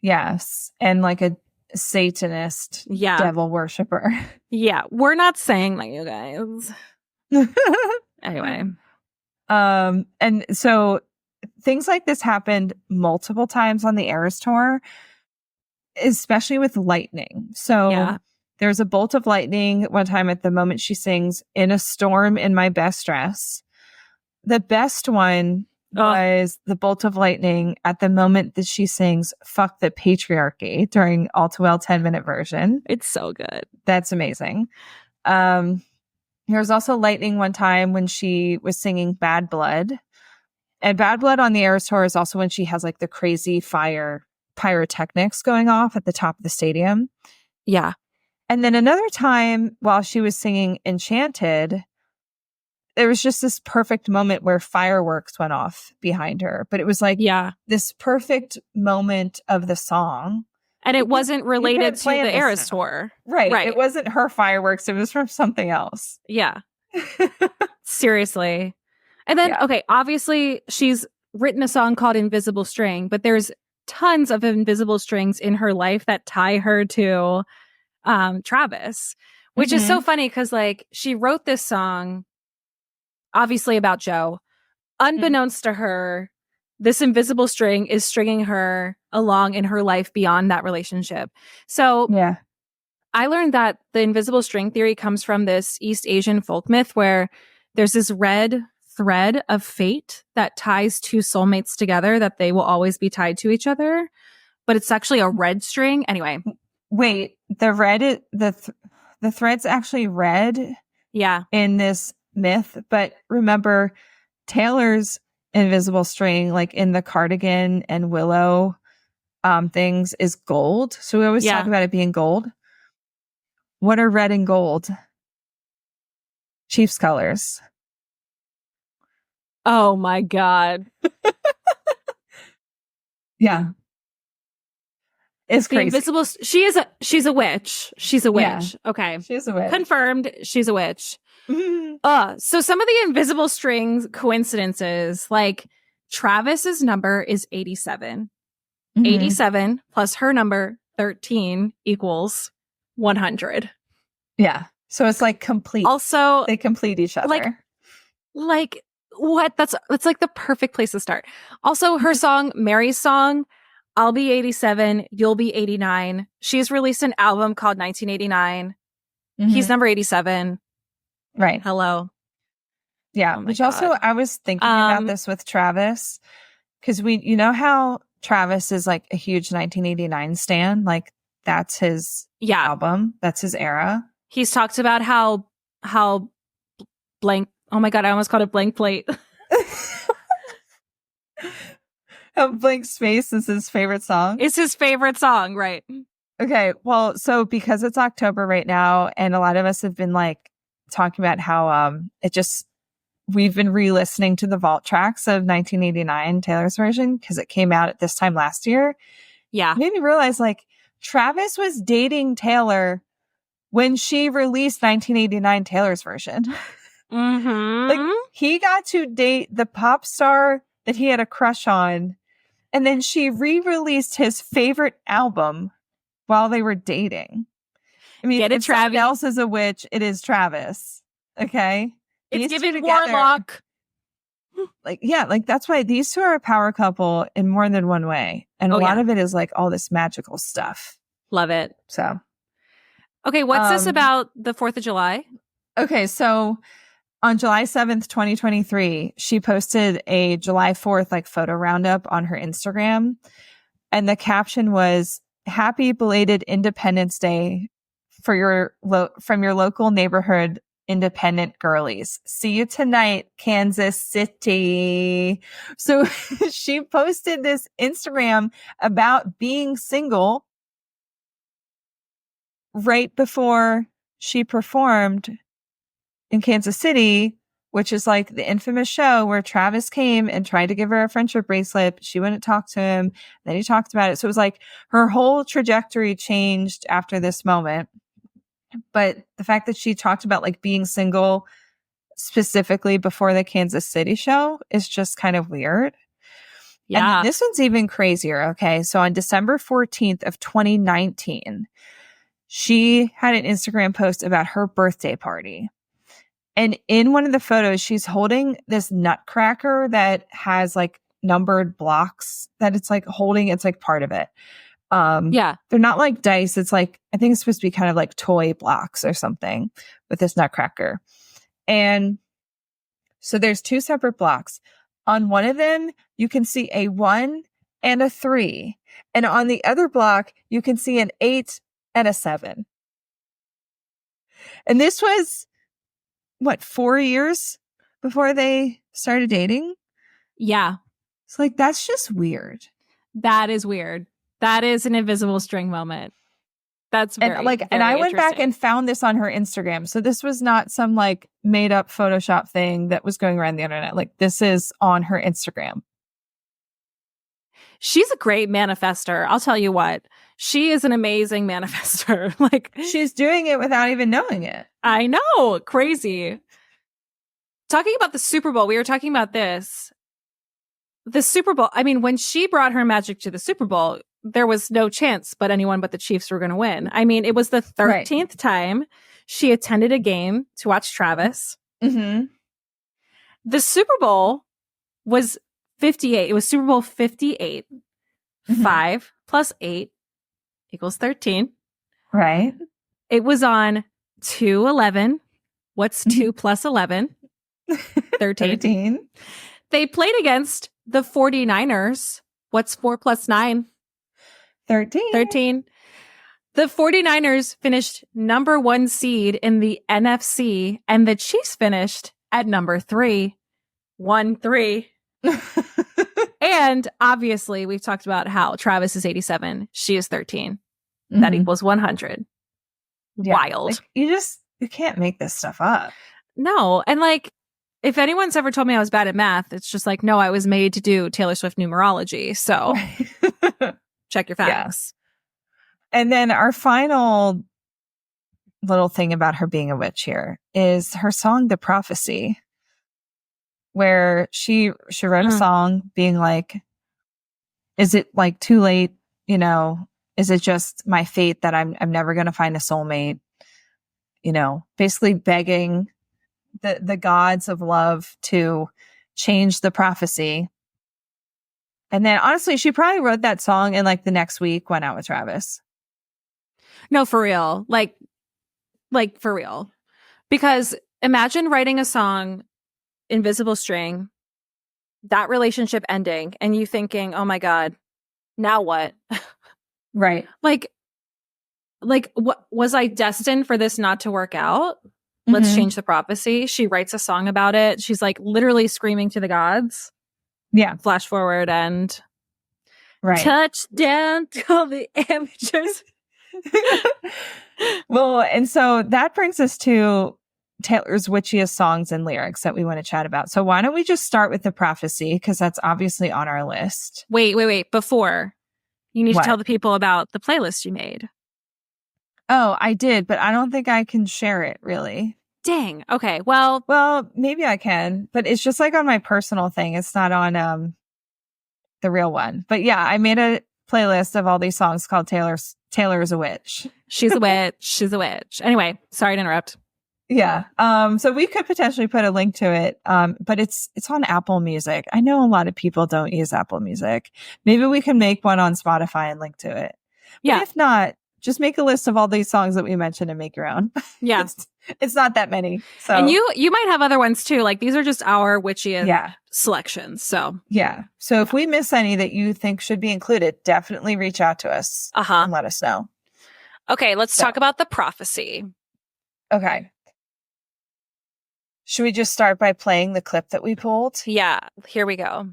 Yes. And like a Satanist devil worshiper. Yeah. We're not saying that, you guys. Anyway. And so things like this happened multiple times on the Eras tour, especially with lightning. So there's a bolt of lightning one time at the moment she sings In a Storm in My Best Dress. The best one was the bolt of lightning at the moment that she sings Fuck the Patriarchy during All Too Well 10-minute version. It's so good. That's amazing. There was also lightning one time when she was singing Bad Blood. And Bad Blood on the Eras tour is also when she has like the crazy fire pyrotechnics going off at the top of the stadium. Yeah. And then another time while she was singing Enchanted, there was just this perfect moment where fireworks went off behind her. But it was like this perfect moment of the song. And it wasn't related to the Eras tour. Right. It wasn't her fireworks. It was from something else. Yeah. Seriously. And then, okay, obviously she's written a song called Invisible String, but there's tons of invisible strings in her life that tie her to Travis, which is so funny because like she wrote this song obviously about Joe. Unbeknownst to her, this invisible string is stringing her along in her life beyond that relationship. So I learned that the invisible string theory comes from this East Asian folk myth where there's this red thread of fate that ties two soulmates together, that they will always be tied to each other, but it's actually a red string. Anyway. Wait, the red, the thread's actually red in this myth, but remember Taylor's invisible string, like in the Cardigan and Willow things, is gold. So we always talk about it being gold. What are red and gold? Chiefs colors. Oh my God. Yeah. It's crazy. Invisible. She's a witch. She's a witch. Yeah. Okay. She's a witch. Confirmed. She's a witch. So some of the invisible strings coincidences, like Travis's number is 87. 87 plus her number 13 equals 100. Yeah. So it's like complete. Also, they complete each other. Like what? That's like the perfect place to start. Also, her song, Mary's song, I'll be 87, you'll be 89. She's released an album called 1989. He's number 87. Right. Hello. Yeah. Oh my Which also, God. I was thinking about this with Travis, because you know how Travis is like a huge 1989 stan? Like, that's his Yeah. album. That's his era. He's talked about how blank. Oh my God. I almost called it blank plate. Blank Space is his favorite song. It's his favorite song, right? Okay. Well, so because it's October right now, and a lot of us have been like talking about how we've been re-listening to the vault tracks of 1989 Taylor's version because it came out at this time last year. Yeah. It made me realize like Travis was dating Taylor when she released 1989 Taylor's version. Mm-hmm. Like, he got to date the pop star that he had a crush on, and then she re-released his favorite album while they were dating. I mean, Get it, if someone Travi. else is a witch, it is Travis. Okay? It's These two giving together, Warlock. like, yeah, like that's why these two are a power couple in more than one way. And a lot of it is like all this magical stuff. Love it. So, okay, what's this about the 4th of July? Okay, so on July 7th, 2023, she posted a July 4th like photo roundup on her Instagram. And the caption was, "Happy belated Independence Day for from your local neighborhood independent girlies. See you tonight, Kansas City." So she posted this Instagram about being single right before she performed in Kansas City, which is like the infamous show where Travis came and tried to give her a friendship bracelet. She wouldn't talk to him. Then he talked about it. So it was like her whole trajectory changed after this moment. But the fact that she talked about like being single specifically before the Kansas City show is just kind of weird. Yeah. And this one's even crazier. Okay. So on December 14th of 2019, she had an Instagram post about her birthday party. And in one of the photos, she's holding this nutcracker that has like numbered blocks that it's like holding. It's like part of it. Yeah. They're not like dice. It's like, I think it's supposed to be kind of like toy blocks or something with this nutcracker. And so there's two separate blocks. On one of them, you can see a 1 and a 3. And on the other block, you can see an 8 and a 7. And this was, what, 4 years before they started dating? Yeah. It's like, that's just weird. That is weird. That is an invisible string moment. That's very, and like, very and I went back interesting. and found this on her Instagram. So this was not some like made up Photoshop thing that was going around the internet. Like, this is on her Instagram. She's a great manifester. I'll tell you what. She is an amazing manifester. Like, she's doing it without even knowing it. I know. Crazy. Talking about the Super Bowl, we were talking about this. The Super Bowl, I mean, when she brought her magic to the Super Bowl, there was no chance but anyone but the Chiefs were going to win. I mean, it was the 13th time she attended a game to watch Travis. Mm-hmm. The Super Bowl was 58. It was Super Bowl 58. Mm-hmm. 5 plus 8 equals 13. Right. It was on 2/11. What's 2 plus 11? 13. 13. They played against the 49ers. What's 4 plus 9? 13. 13. The 49ers finished number 1 seed in the NFC, and the Chiefs finished at number 3. 1-3. And obviously, we've talked about how Travis is 87. She is 13. Mm-hmm. That equals 100. Yeah, wild. Like, you can't make this stuff up. No. And like, if anyone's ever told me I was bad at math, it's just like, no, I was made to do Taylor Swift numerology. So check your facts. Yeah. And then our final little thing about her being a witch here is her song, The Prophecy, where she wrote a song being like, is it like too late? You know, is it just my fate that I'm never going to find a soulmate? You know, basically begging the gods of love to change the prophecy. And then honestly, she probably wrote that song and like the next week went out with Travis. No, for real. Like for real. Because imagine writing a song invisible string, that relationship ending, and you thinking, oh my God, now what? Right. Like, what was I destined for this not to work out? Let's Mhm. change the prophecy. She writes a song about it. She's like literally screaming to the gods. Yeah. Flash forward and Right. touchdown to all the amateurs. Well, and so that brings us to Taylor's witchiest songs and lyrics that we want to chat about. So why don't we just start with the prophecy? Because that's obviously on our list. Wait. Before, you need What? to tell the people about the playlist you made. Oh, I did, but I don't think I can share it really. Dang. Okay. Well, Maybe I can, but it's just like on my personal thing. It's not on the real one. But yeah, I made a playlist of all these songs called Taylor's a Witch. she's a witch. She's a witch. Anyway, sorry to interrupt. Yeah. So we could potentially put a link to it. But it's on Apple Music. I know a lot of people don't use Apple Music. Maybe we can make one on Spotify and link to it. Yeah. But if not, just make a list of all these songs that we mentioned and make your own. Yeah. It's not that many. So And you might have other ones too. Like these are just our witchy selections. So yeah. So if we miss any that you think should be included, definitely reach out to us and let us know. Okay, let's talk about the prophecy. Okay. Should we just start by playing the clip that we pulled? Yeah, here we go.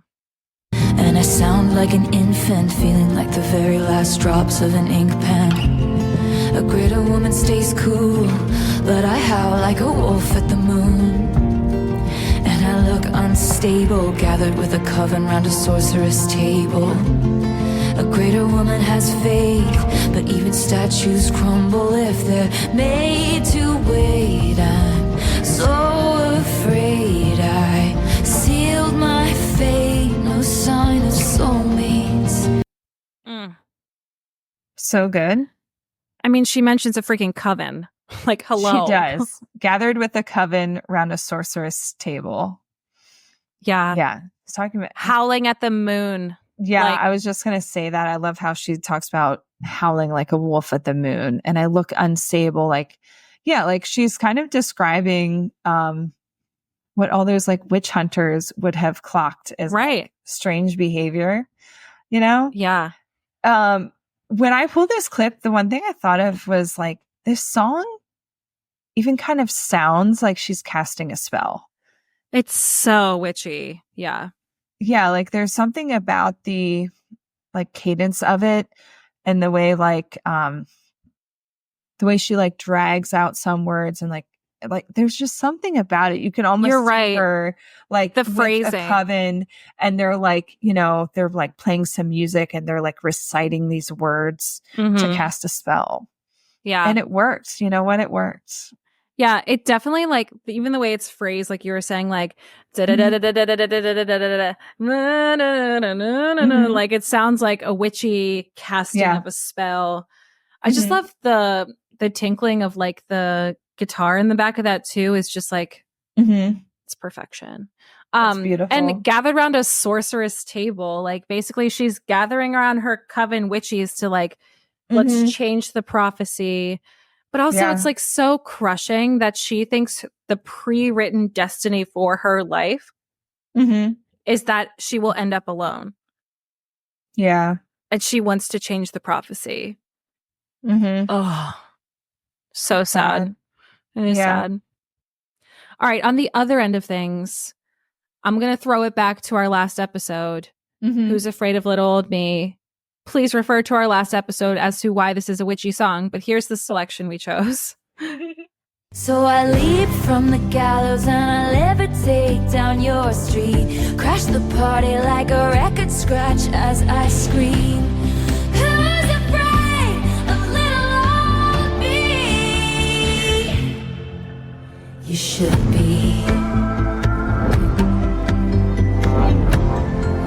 And I sound like an infant, feeling like the very last drops of an ink pen. A greater woman stays cool, but I howl like a wolf at the moon. And I look unstable, gathered with a coven round a sorceress table. A greater woman has faith, but even statues crumble if they're made to wait. I'm so afraid I sealed my fate, no sign of soulmates. So good. I mean, she mentions a freaking coven. Like, hello. She does. Gathered with a coven round a sorceress table. Yeah. Yeah. It's talking about howling at the moon. Yeah, Like, I was just going to say that. I love how she talks about howling like a wolf at the moon. And I look unstable. Like, yeah, like she's kind of describing what all those like witch hunters would have clocked as like, strange behavior, you know? Yeah. When I pulled this clip, the one thing I thought of was like, this song even kind of sounds like she's casting a spell. It's so witchy. Yeah. Yeah, like there's something about the like cadence of it and the way like the way she like drags out some words and like there's just something about it. You can almost You're see right. her like the with phrasing. a coven and they're like, you know, they're like playing some music and they're like reciting these words to cast a spell. Yeah. And it worked. You know what? It worked. Yeah, it definitely like even the way it's phrased, like you were saying, like like it sounds like a witchy casting of a spell. I just love the tinkling of like the guitar in the back of that too. Is just like it's perfection. It's beautiful. And gathered around a sorceress table, like basically she's gathering around her coven witches to like let's change the prophecy. But also it's like so crushing that she thinks the pre-written destiny for her life is that she will end up alone. Yeah. And she wants to change the prophecy. Oh, so sad. It is sad. All right. On the other end of things, I'm going to throw it back to our last episode. Who's Afraid of Little Old Me? Please refer to our last episode as to why this is a witchy song, but here's the selection we chose. So I leap from the gallows and I levitate down your street. Crash the party like a record scratch as I scream. Who's afraid of little old me? You should be.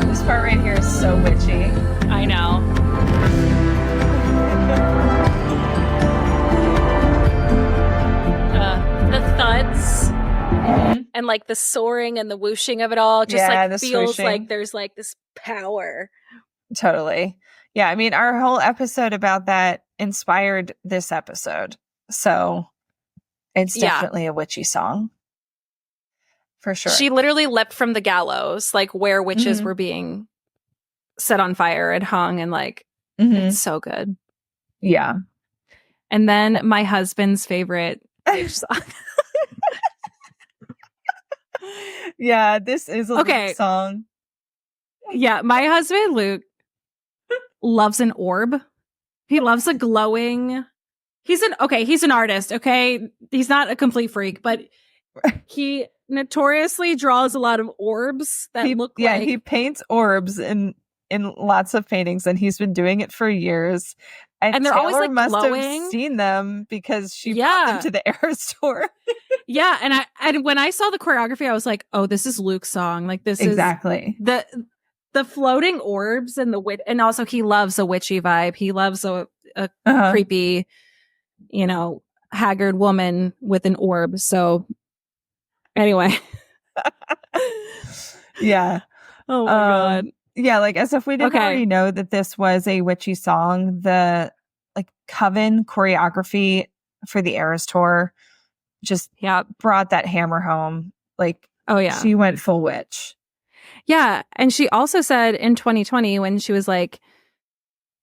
This part right here is so witchy. I know. The thuds and like the soaring and the whooshing of it all just like feels swooshing. like there's like this power. Totally. Yeah. I mean, our whole episode about that inspired this episode. So it's definitely a witchy song. For sure. She literally leapt from the gallows, like where witches were being set on fire and hung, and like it's so good. Yeah. And then my husband's favorite witch song. Yeah, this is a Luke song. Yeah, my husband Luke loves an orb. He loves a glowing. He's an artist, okay? He's not a complete freak, but he notoriously draws a lot of orbs that look like... he paints orbs in lots of paintings, and he's been doing it for years. And they're Taylor always like must glowing. have seen them because she brought them to the Era store. Yeah, and when I saw the choreography, I was like, "Oh, this is Luke's song. Like this exactly is the floating orbs and the witch." And also, he loves a witchy vibe. He loves a creepy, haggard woman with an orb. So, anyway, yeah. Oh my god. Yeah, like as if we didn't already know that this was a witchy song. The Coven choreography for the Eras tour just brought that hammer home. Like, oh yeah, she went full witch. Yeah, and she also said in 2020 when she was like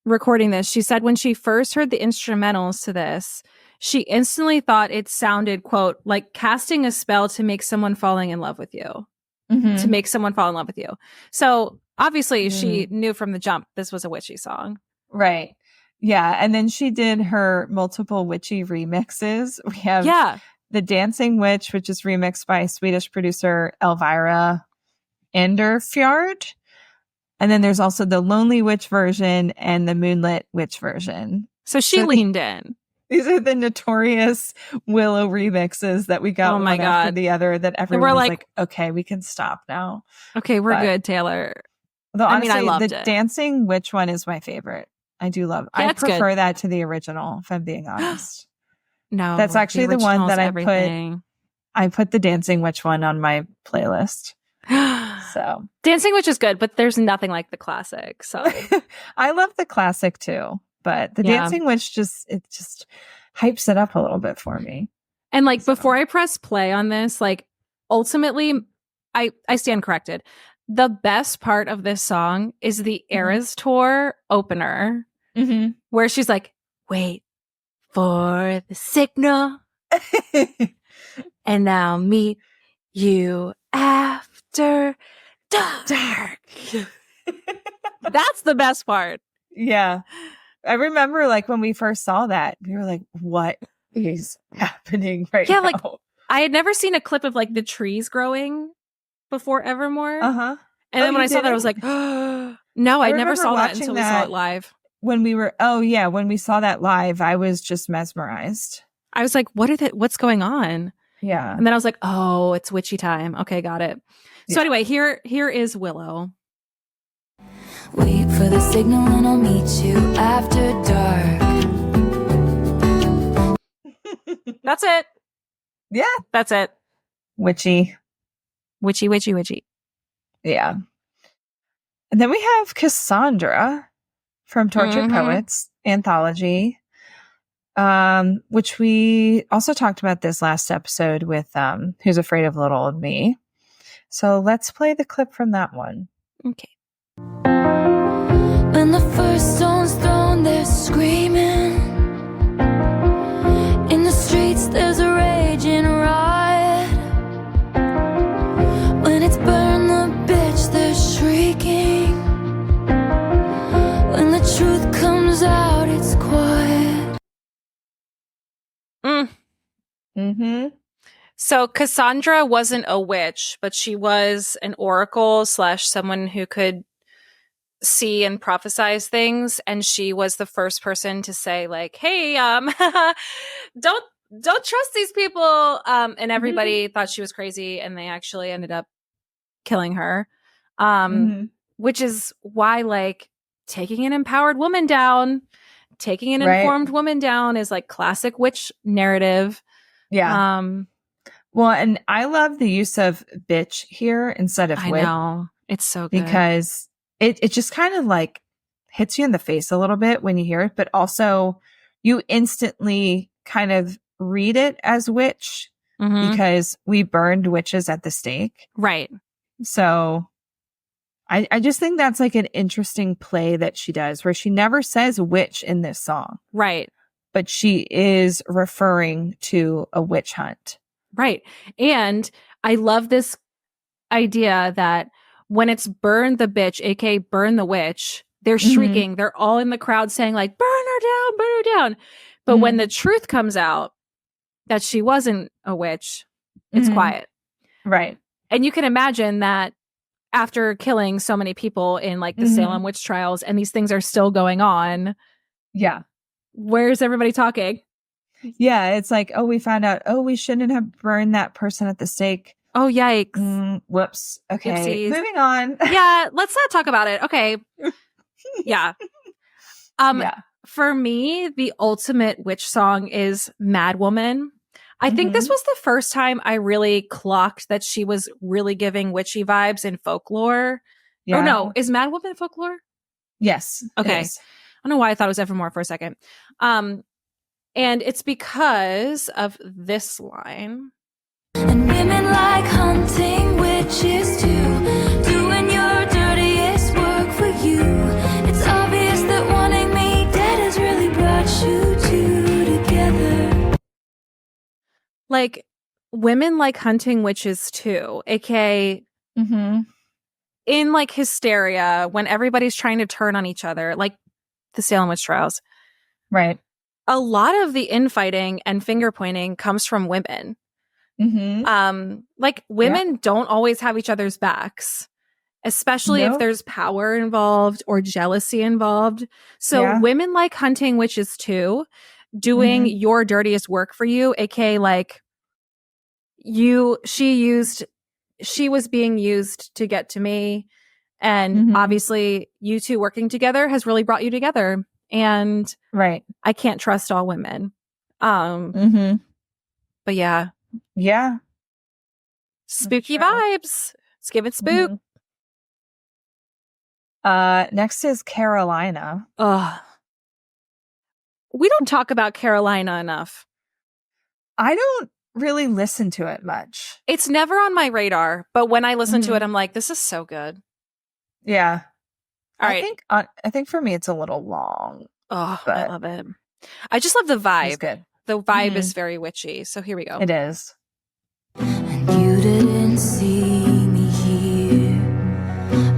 recording this, she said when she first heard the instrumentals to this, she instantly thought it sounded, quote, like casting a spell to make someone falling in love with you. To make someone fall in love with you. So obviously she knew from the jump this was a witchy song. Right. Yeah. And then she did her multiple witchy remixes. We have The Dancing Witch, which is remixed by Swedish producer Elvira Enderfjord. And then there's also the Lonely Witch version and the Moonlit Witch version. So she leaned in. These are the notorious Willow remixes that we got one after the other that everyone was like, okay, we can stop now. Okay, we're good, Taylor. Though honestly, I loved the it. Dancing Witch one is my favorite. I do love it. I prefer that to the original, if I'm being honest. No. That's actually the one that I put the Dancing Witch one on my playlist. So Dancing Witch is good, but there's nothing like the classic. So I love the classic too. But the Dancing Witch just hypes it up a little bit for me. And like before I press play on this, like ultimately I stand corrected. The best part of this song is the Eras Tour opener where she's like, wait for the signal and I'll meet you after dark. That's the best part. Yeah. I remember like when we first saw that, we were like, what is happening now? Yeah, like I had never seen a clip of like the trees growing before Evermore. And then when I saw that, I was like, oh, no, I never saw that until we saw it live. When we saw that live, I was just mesmerized. I was like, what's going on? Yeah. And then I was like, oh, it's witchy time. Okay, got it. So anyway, here is Willow. Wait for the signal and I'll meet you after dark. That's it. Yeah. That's it. Witchy. Witchy. Yeah. And then we have Cassandra from Tortured Poets Anthology, which we also talked about this last episode with Who's Afraid of Little Old Me. So let's play the clip from that one. Okay. When the first stone's thrown, they're screaming. In the streets, there's a raging riot. When it's burn the bitch, they're shrieking. When the truth comes out, it's quiet. So Cassandra wasn't a witch, but she was an oracle / someone who could see and prophesize things, and she was the first person to say like, hey, don't trust these people, and everybody thought she was crazy, and they actually ended up killing her, which is why like taking an empowered woman down, taking an informed woman down is like classic witch narrative. Well, and I love the use of bitch here instead of witch. I know, it's so good because it just kind of like hits you in the face a little bit when you hear it, but also you instantly kind of read it as witch because we burned witches at the stake. Right. So I just think that's like an interesting play that she does where she never says witch in this song. Right. But she is referring to a witch hunt. Right. And I love this idea that when it's burn the bitch, aka burn the witch, they're shrieking. They're all in the crowd saying like, burn her down, burn her down. But when the truth comes out that she wasn't a witch, it's quiet. Right. And you can imagine that after killing so many people in like the Salem witch trials and these things are still going on. Yeah. Where's everybody talking? Yeah. It's like, oh, we found out, oh, we shouldn't have burned that person at the stake. Oh, yikes. Whoops. Okay. Oopsies. Moving on. Yeah. Let's not talk about it. Okay. Yeah. For me, the ultimate witch song is Mad Woman. I think this was the first time I really clocked that she was really giving witchy vibes in folklore. Yeah. Or no, is Mad Woman folklore? Yes. Okay. I don't know why I thought it was Evermore for a second. And it's because of this line. And women like hunting witches too, doing your dirtiest work for you. It's obvious that wanting me dead has really brought you two together. Like, women like hunting witches too, aka in like hysteria when everybody's trying to turn on each other, like the Salem witch trials. Right. A lot of the infighting and finger pointing comes from women. Like women don't always have each other's backs, especially if there's power involved or jealousy involved. So women like hunting witches too, doing your dirtiest work for you, aka like she was being used to get to me. And obviously you two working together has really brought you together. And I can't trust all women. But yeah. Yeah. Spooky vibes. Let's give it spook. Next is Carolina. Ugh. We don't talk about Carolina enough. I don't really listen to it much. It's never on my radar, but when I listen to it, I'm like, this is so good. Yeah. All right. I think for me it's a little long. Oh, I love it. I just love the vibe. It's good. The vibe is very witchy. So here we go. It is. And you didn't see me here.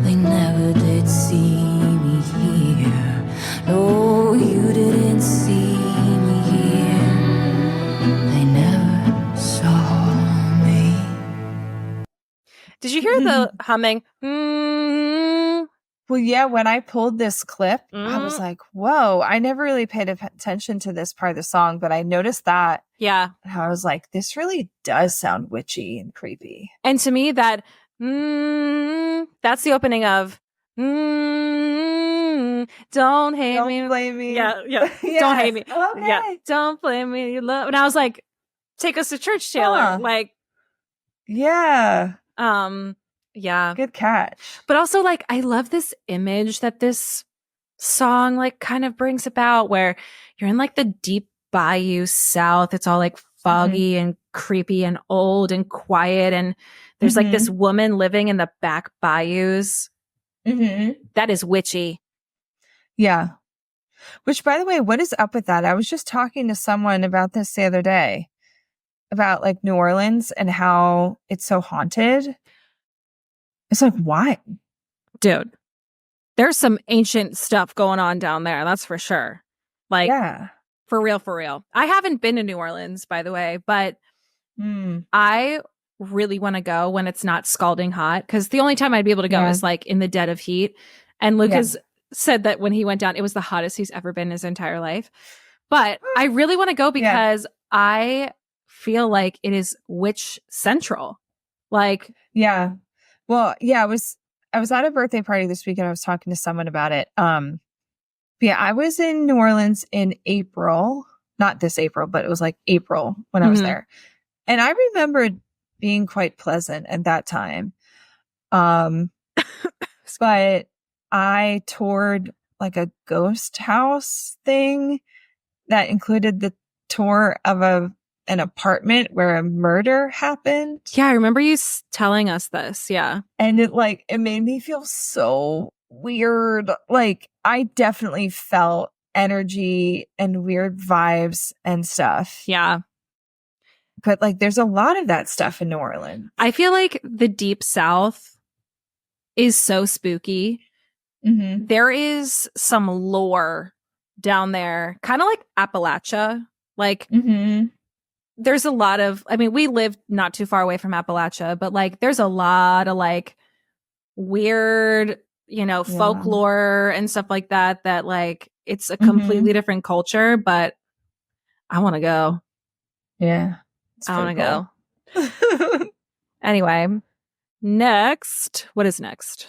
They never did see me here. No, you didn't see me here. They never saw me. Did you hear the humming? Well, yeah, when I pulled this clip, I was like, whoa, I never really paid attention to this part of the song, but I noticed that. Yeah. And I was like, this really does sound witchy and creepy. And to me, that's the opening of Don't Hate Me. Don't blame me. Yeah. Yes. Don't hate me. Okay. Yeah. Don't blame me. You love. And I was like, take us to church, Taylor. Like, yeah. Yeah. Good catch. But also, like, I love this image that this song, like, kind of brings about where you're in, like, the deep bayou south. It's all, like, foggy and creepy and old and quiet. And there's, like, this woman living in the back bayous. That is witchy. Yeah. Which, by the way, what is up with that? I was just talking to someone about this the other day, about, like, New Orleans and how it's so haunted. It's like, why? Dude, there's some ancient stuff going on down there. That's for sure. Like, yeah. For real, for real. I haven't been to New Orleans, by the way, but I really want to go when it's not scalding hot. Because the only time I'd be able to go is like in the dead of heat. And Lucas said that when he went down, it was the hottest he's ever been in his entire life. But I really want to go because I feel like it is witch central. Like, yeah. Well, yeah, I was at a birthday party this weekend. I was talking to someone about it. Yeah, I was in New Orleans in April, not this April, but it was like April when I was there. And I remembered being quite pleasant at that time. But I toured like a ghost house thing that included the tour of a an apartment where a murder happened. Yeah, I remember you telling us this. Yeah. And it made me feel so weird. Like, I definitely felt energy and weird vibes and stuff. Yeah. But like, there's a lot of that stuff in New Orleans. I feel like the Deep South is so spooky. Mm-hmm. There is some lore down there, kind of like Appalachia. Like, Mm-hmm. there's a lot of, I mean, we live not too far away from Appalachia, but like, there's a lot of like weird, folklore and stuff like that, that like, it's a completely different culture, but I want to go. Yeah. I want to go. Anyway, next. What is next?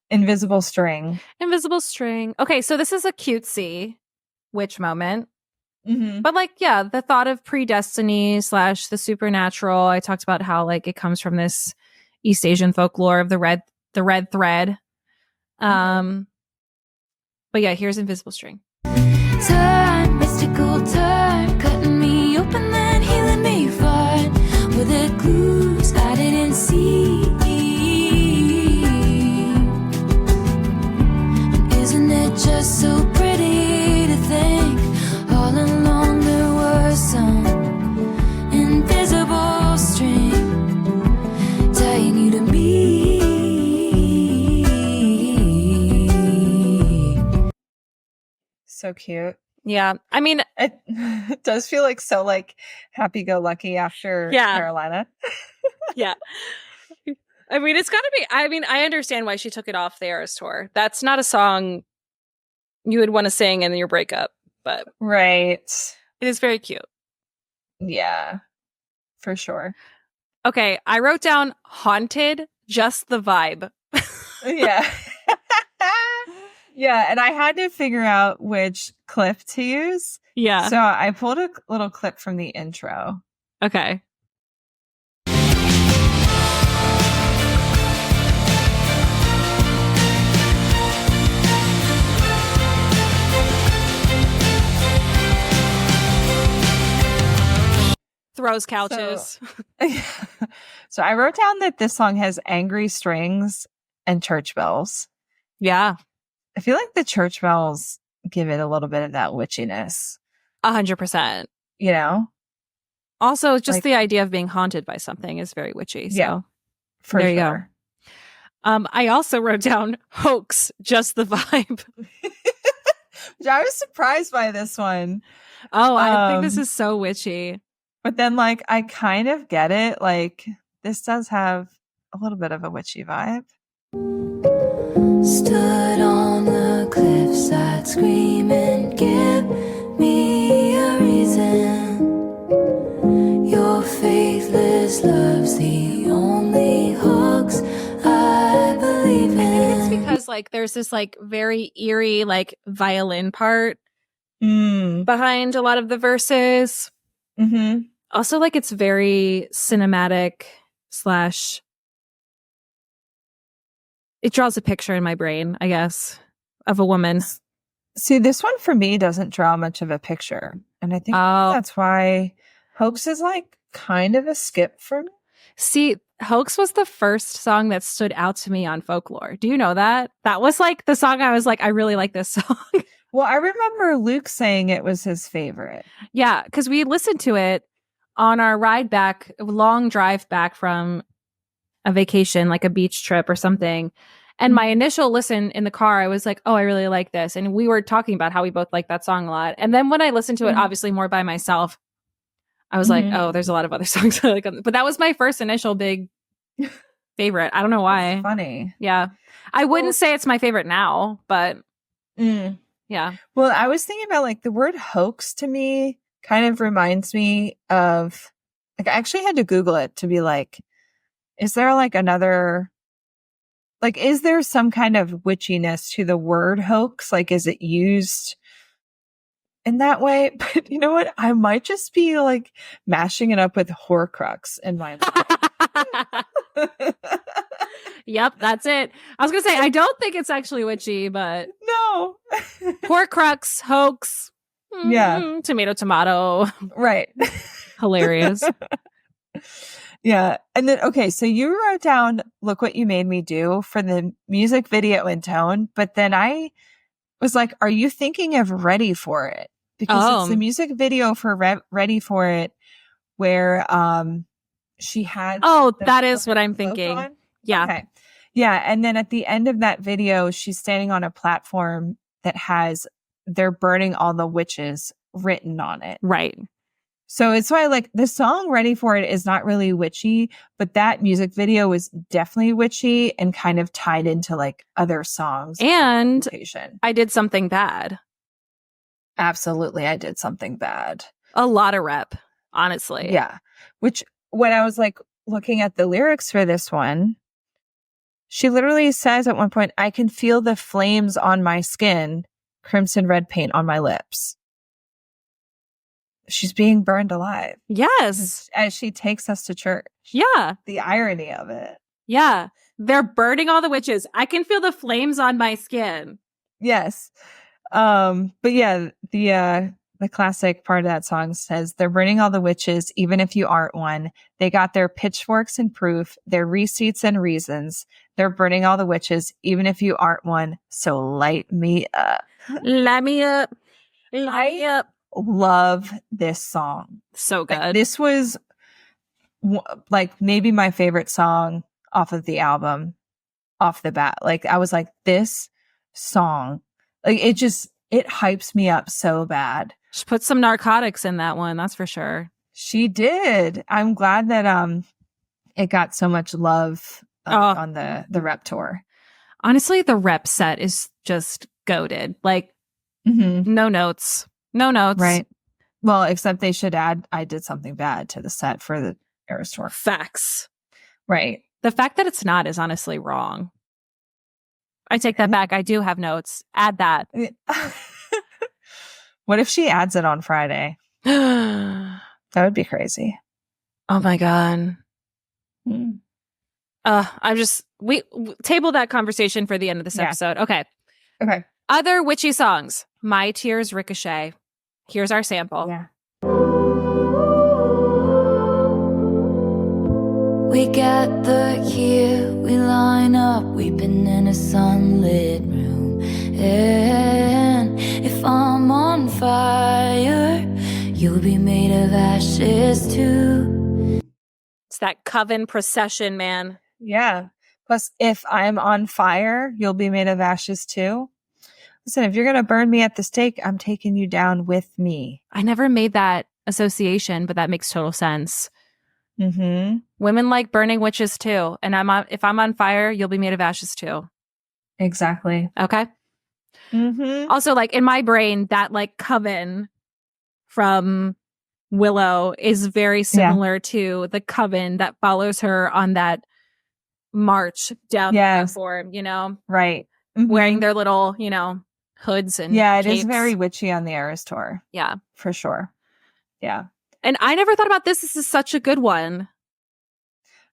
Invisible String. Invisible String. Okay, so this is a cutesy witch moment. Mm-hmm. But like, yeah, the thought of predestiny / the supernatural. I talked about how like it comes from this East Asian folklore of the red thread. But yeah, here's Invisible String. Time, mystical time, cutting me open then healing me fine with the clues I didn't see. Isn't it just so pretty to think all along there was some invisible string tying you to me? So cute. Yeah, I mean, It does feel like so like happy-go-lucky after Carolina. Yeah. I mean, it's gotta be, I mean, I understand why she took it off the Eras tour. That's not a song you would want to sing in your breakup, but Right. it is very cute. Yeah, for sure. Okay, I wrote down haunted, just the vibe. Yeah. Yeah, and I had to figure out which clip to use. Yeah. So I pulled a little clip from the intro. Okay. Throws couches. So I wrote down that this song has angry strings and church bells. Yeah. I feel like the church bells give it a little bit of that witchiness. 100%. You know? Also, just Like, the idea of being haunted by something is very witchy. So yeah, for there you sure. go. I also wrote down hoax, just the vibe. I was surprised by this one. Oh, I think this is so witchy. But then, like, I kind of get it. Like, this does have a little bit of a witchy vibe. Stood on the cliffside screaming, give me a reason. Your faithless love's the only hoax I believe in. I think it's because like there's this like very eerie like violin part behind a lot of the verses. Mm-hmm. Also, like it's very cinematic / it draws a picture in my brain, I guess, of a woman. See, this one for me doesn't draw much of a picture. And I think that's why Hoax is like kind of a skip for me. See, Hoax was the first song that stood out to me on Folklore. Do you know that? That was like the song I was like, I really like this song. Well, I remember Luke saying it was his favorite. Yeah, because we listened to it on our ride back, long drive back from a vacation, like a beach trip or something. And my initial listen in the car, I was like, oh, I really like this. And we were talking about how we both like that song a lot. And then when I listened to it, obviously more by myself, I was like, oh, there's a lot of other songs I like. But that was my first initial big favorite. I don't know why. That's funny. Yeah. I wouldn't say it's my favorite now, but yeah. Well, I was thinking about like the word hoax to me kind of reminds me of like, I actually had to Google it to be like, is there like another, like, is there some kind of witchiness to the word hoax? Like, is it used in that way? But you know what? I might just be like mashing it up with Horcrux in my mind. Yep, that's it. I was going to say, I don't think it's actually witchy, but no. Horcrux, hoax. Yeah. Tomato. Right. Hilarious. Yeah. And then, okay, so you wrote down, look what you made me do for the music video and tone. But then I was like, are you thinking of Ready for It? Because it's the music video for Ready for It where she had. Oh, that is what I'm thinking. On. Yeah. Okay. Yeah. And then at the end of that video, she's standing on a platform that has, they're burning all the witches written on it. Right. So it's why like the song Ready for It is not really witchy, but that music video was definitely witchy and kind of tied into like other songs. And I did something bad. Absolutely. I did something bad. A lot of rep, honestly. Yeah. Which when I was like looking at the lyrics for this one, she literally says at one point, I can feel the flames on my skin, crimson red paint on my lips. She's being burned alive. Yes. As she takes us to church. Yeah. The irony of it. Yeah. They're burning all the witches. I can feel the flames on my skin. Yes. But yeah, the classic part of that song says, they're burning all the witches, even if you aren't one. They got their pitchforks and proof, their receipts and reasons. They're burning all the witches, even if you aren't one. So light me up. Light me up. Light me up. Love this song. So good. Like, this was like maybe my favorite song off of the album off the bat. Like I was like, this song, like it hypes me up so bad. She put some narcotics in that one, that's for sure. She did. I'm glad that it got so much love on the rep tour. Honestly, the rep set is just goated. Like no notes. No notes. Right. Well, except they should add I did something bad to the set for the Eras tour. Facts. Right. The fact that it's not is honestly wrong. I take that back. I do have notes. Add that. What if she adds it on Friday? That would be crazy. Oh my God. We table that conversation for the end of this episode. Okay. Other witchy songs. My Tears Ricochet. Here's our sample. Yeah. We gather here, we line up, weeping in a sunlit room. And if I'm on fire, you'll be made of ashes too. It's that coven procession, man. Yeah. Plus, if I'm on fire, you'll be made of ashes too. Listen, if you're going to burn me at the stake, I'm taking you down with me. I never made that association, but that makes total sense. Mm-hmm. Women like burning witches too. And if I'm on fire, you'll be made of ashes too. Exactly. Okay. Mm-hmm. Also, like in my brain, that like coven from Willow is very similar to the coven that follows her on that march down the platform, you know? Right. Wearing their little, you know, hoods and it capes. is very witchy on the Eras tour. Yeah. For sure. Yeah. And I never thought about this. This is such a good one.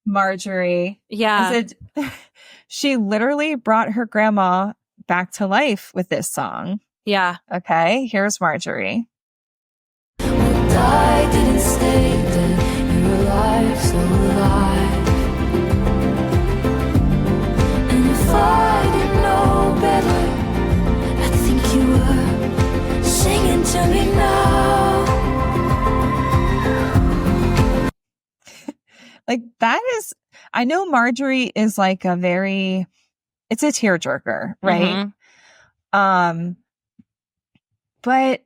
Marjorie. Yeah. She literally brought her grandma back to life with this song. Yeah. Okay. Here's Marjorie. I didn't stay dead. You were alive, so alive. And if I didn't know better, I think you were singing to me now. Like that is, I know Marjorie is like it's a tearjerker, right? Mm-hmm. But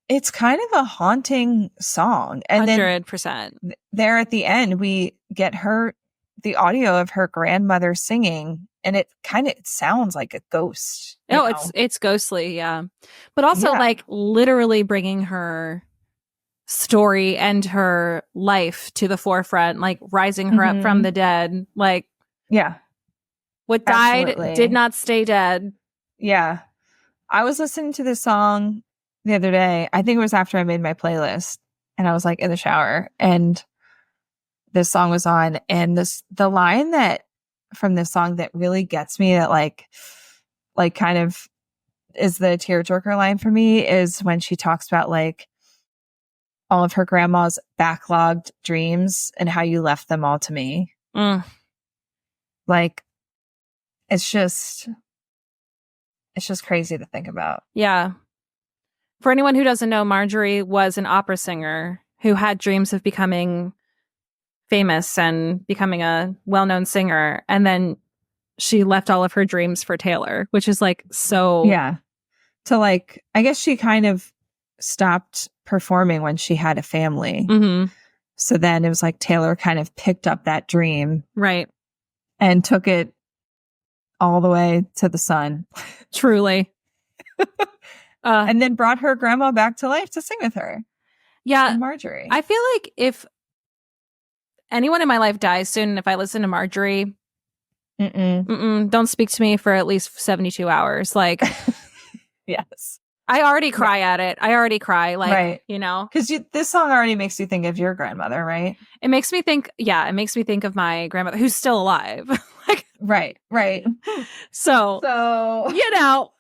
it's kind of a haunting song. And 100%. then there at the end, we get the audio of her grandmother singing, and it sounds like a ghost. Oh, it's ghostly. Yeah. But also like literally bringing her story and her life to the forefront, like rising her up from the dead. Like, what died did not stay dead. Yeah. I was listening to this song the other day. I think it was after I made my playlist, and I was like in the shower, and this song was on, and the line that from this song that really gets me, that like kind of is the tearjerker line for me, is when she talks about like all of her grandma's backlogged dreams and how you left them all to me. Like, it's just crazy to think about. Yeah. For anyone who doesn't know, Marjorie was an opera singer who had dreams of becoming famous and becoming a well-known singer. And then she left all of her dreams for Taylor, which is like so. Yeah. To like, I guess she kind of stopped performing when she had a family. Mm-hmm. So then it was like Taylor kind of picked up that dream. Right. And took it all the way to the sun. Truly. And then brought her grandma back to life to sing with her. Yeah. And Marjorie. I feel like if anyone in my life dies soon, if I listen to Marjorie, don't speak to me for at least 72 hours. Like, yes. I already cry at it. I already cry. Like, right. You know, because this song already makes you think of your grandmother, right? It makes me think. Yeah. It makes me think of my grandmother who's still alive. Like, right. So, you know,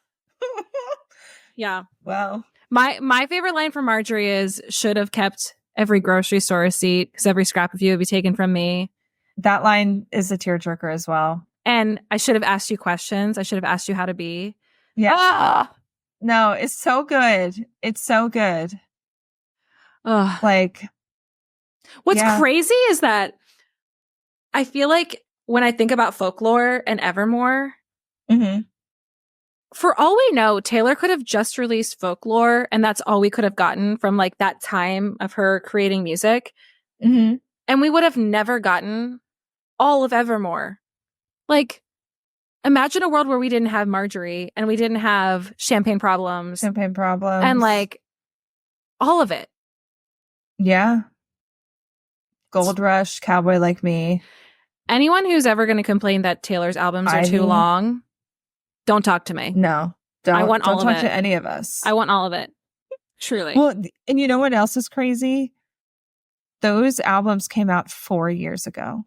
yeah. Well, my favorite line from Marjorie is, should have kept every grocery store receipt because every scrap of you would be taken from me. That line is a tearjerker as well. And I should have asked you questions. I should have asked you how to be. Yeah. No, it's so good. It's so good. Like, what's crazy is that I feel like when I think about folklore and Evermore, for all we know, Taylor could have just released folklore, and that's all we could have gotten from like that time of her creating music. And we would have never gotten all of Evermore. Like, imagine a world where we didn't have Marjorie and we didn't have Champagne Problems. And like all of it. Yeah. Gold Rush, Cowboy Like Me. Anyone who's ever going to complain that Taylor's albums are too long, don't talk to me. No. Don't talk to any of us. I want all of it. Truly. Well, and you know what else is crazy? Those albums came out 4 years ago.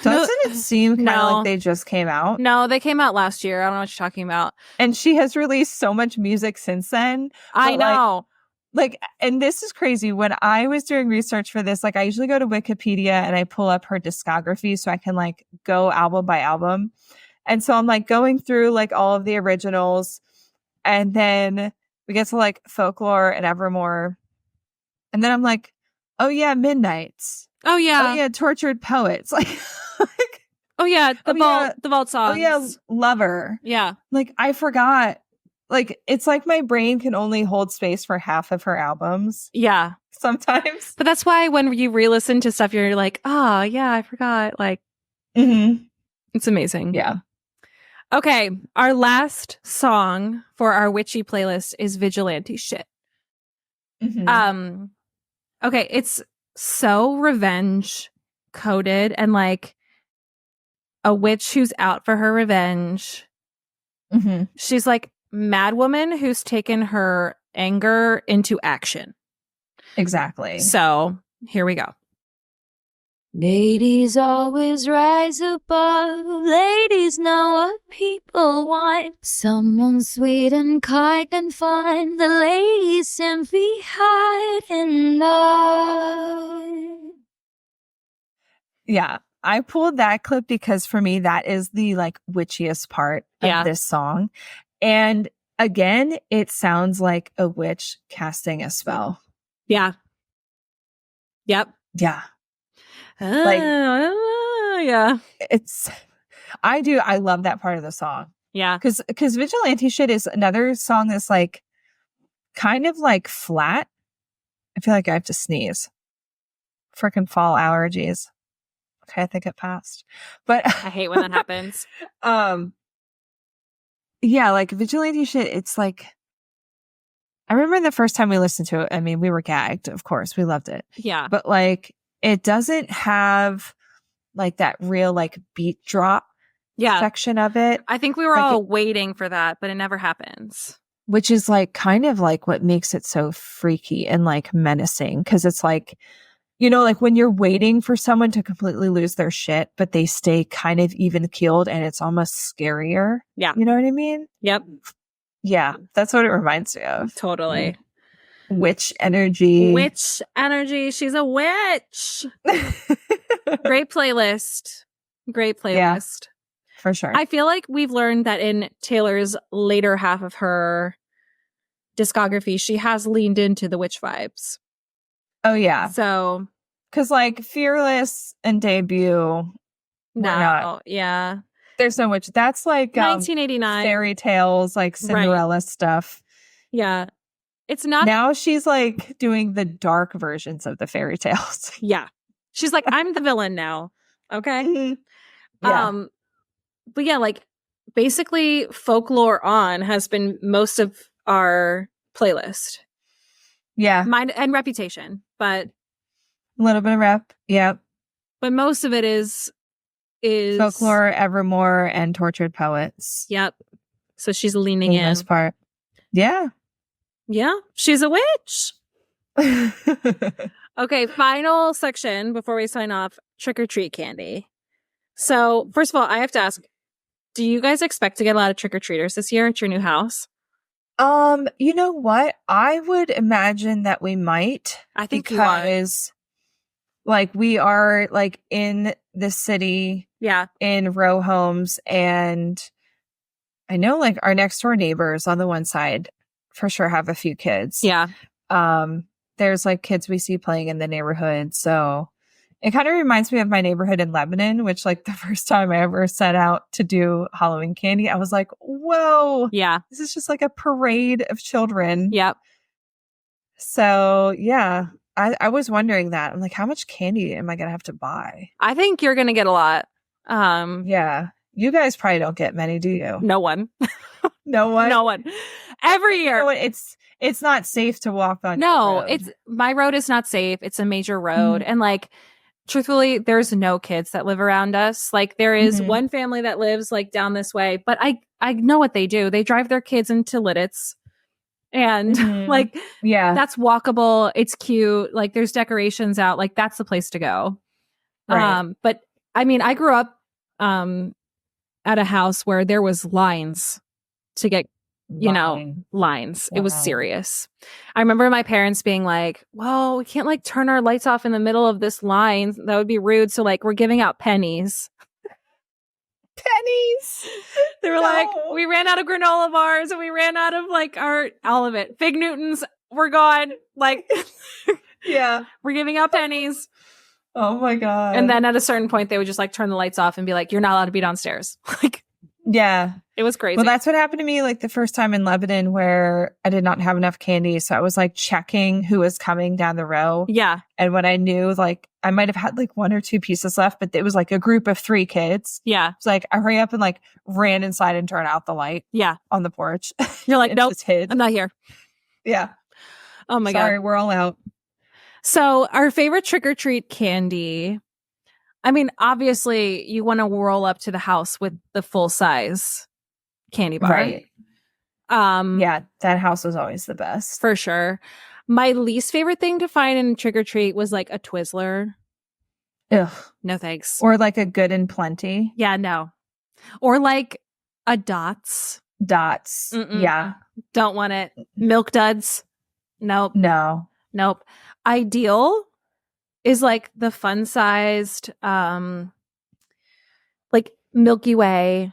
Doesn't it seem kind of like they just came out? No, they came out last year. I don't know what you're talking about. And she has released so much music since then. I know. Like, and this is crazy. When I was doing research for this, like I usually go to Wikipedia and I pull up her discography so I can like go album by album. And so I'm like going through like all of the originals. And then we get to like Folklore and Evermore. And then I'm like, oh yeah, Midnights. Oh yeah. Oh yeah, Tortured Poets. Like, oh yeah, the vault songs. Oh yeah, Lover. Yeah. Like I forgot. Like it's like my brain can only hold space for half of her albums. Yeah. Sometimes. But that's why when you re-listen to stuff, you're like, oh yeah, I forgot. Like, it's amazing. Yeah. Okay. Our last song for our witchy playlist is Vigilante Shit. Okay. It's so revenge coded and like a witch who's out for her revenge. She's like mad woman who's taken her anger into action. Exactly. So here we go. Ladies always rise above. Ladies know what people want. Someone sweet and kind and fun. The ladies simply hide in love. Yeah. I pulled that clip because for me, that is the like witchiest part of this song. And again, it sounds like a witch casting a spell. Yeah. Yep. Yeah. Like, yeah. I love that part of the song. Yeah. Cause Vigilante Shit is another song that's like kind of like flat. I feel like I have to sneeze. Freaking fall allergies. Okay, I think it passed. But I hate when that happens. Yeah, like Vigilante Shit, it's like I remember the first time we listened to it, I mean, we were gagged, of course. We loved it. Yeah. But like it doesn't have like that real like beat drop section of it. I think we were all waiting for that, but it never happens. Which is like kind of like what makes it so freaky and like menacing. Cause it's like, you know, like when you're waiting for someone to completely lose their shit, but they stay kind of even keeled and it's almost scarier. Yeah. You know what I mean? Yep. Yeah. That's what it reminds me of. Totally. Witch energy. Witch energy. She's a witch. Great playlist. Great playlist. Yeah, for sure. I feel like we've learned that in Taylor's later half of her discography, she has leaned into the witch vibes. Oh, yeah. So, because like Fearless and Debut, no, yeah. There's so much. That's like 1989 fairy tales, like Cinderella stuff. Yeah. It's not. Now she's like doing the dark versions of the fairy tales. Yeah. She's like, I'm the villain now. Okay. Mm-hmm. Yeah. But yeah, like basically Folklore On has been most of our playlist. Yeah. Mine and Reputation, but a little bit of rep. Yep. But most of it is Folklore, Evermore, and Tortured Poets. Yep. So she's leaning in. For the most part. Yeah. Yeah. She's a witch. Okay. Final section before we sign off. Trick or treat candy. So first of all, I have to ask, do you guys expect to get a lot of trick or treaters this year at your new house? You know what? I would imagine that we might. I think because like we are like in the city, in row homes, and I know like our next door neighbors on the one side for sure have a few kids. Yeah. There's like kids we see playing in the neighborhood, so it kind of reminds me of my neighborhood in Lebanon, which like the first time I ever set out to do Halloween candy, I was like, whoa. Yeah. This is just like a parade of children. Yep. So yeah, I was wondering that. I'm like, how much candy am I going to have to buy? I think you're going to get a lot. Yeah. You guys probably don't get many, do you? No one. No one? No one. Every year. You know what? It's not safe to walk on. No, my road is not safe. It's a major road. And like, truthfully, there's no kids that live around us. Like there is one family that lives like down this way, but I know what they do. They drive their kids into Lidditz. And like, that's walkable. It's cute. Like there's decorations out. Like that's the place to go. Right. But I mean, I grew up, at a house where there was lines to get, lines. Wow. It was serious. I remember my parents being like, well, we can't like turn our lights off in the middle of this line. That would be rude. So like, we're giving out pennies. Pennies. They were like, we ran out of granola bars and we ran out of like all of it. Fig Newtons were gone. Like, yeah, we're giving out pennies. Oh my God. And then at a certain point, they would just like turn the lights off and be like, you're not allowed to be downstairs. Like, yeah, it was crazy. Well, that's what happened to me like the first time in Lebanon where I did not have enough candy. So I was like checking who was coming down the row. Yeah. And when I knew like I might have had like 1 or 2 pieces left, but it was like a group of 3 kids. Yeah. It's like I hurry up and like ran inside and turned out the light. Yeah. On the porch. You're like, nope, I'm not here. Yeah. Oh my God. Sorry, we're all out. So our favorite trick-or-treat candy. I mean, obviously you want to roll up to the house with the full size candy bar. Right. Yeah, that house was always the best. For sure. My least favorite thing to find in trick-or-treat was like a Twizzler. Ugh. No thanks. Or like a Good and Plenty. Yeah, no. Or like a Dots. Dots. Mm-mm. Yeah. Don't want it. Milk Duds. Nope. No. Nope. Ideal is like the fun-sized like Milky Way.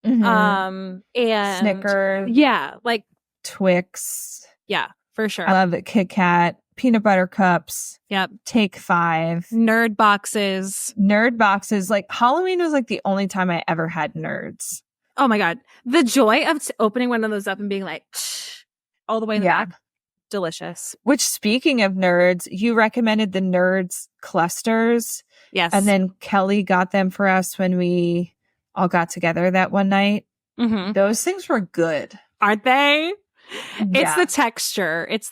And Snickers. Yeah, like Twix. Yeah, for sure. I love it. Kit Kat, peanut butter cups. Yep. Take 5. Nerd boxes. Nerd boxes. Like Halloween was like the only time I ever had nerds. Oh my God. The joy of opening one of those up and being like all the way in the back. Delicious. Which, speaking of nerds, you recommended the Nerds clusters. Yes. And then Kelly got them for us when we all got together that one night. Those things were good. Aren't they? Yeah. It's the texture. It's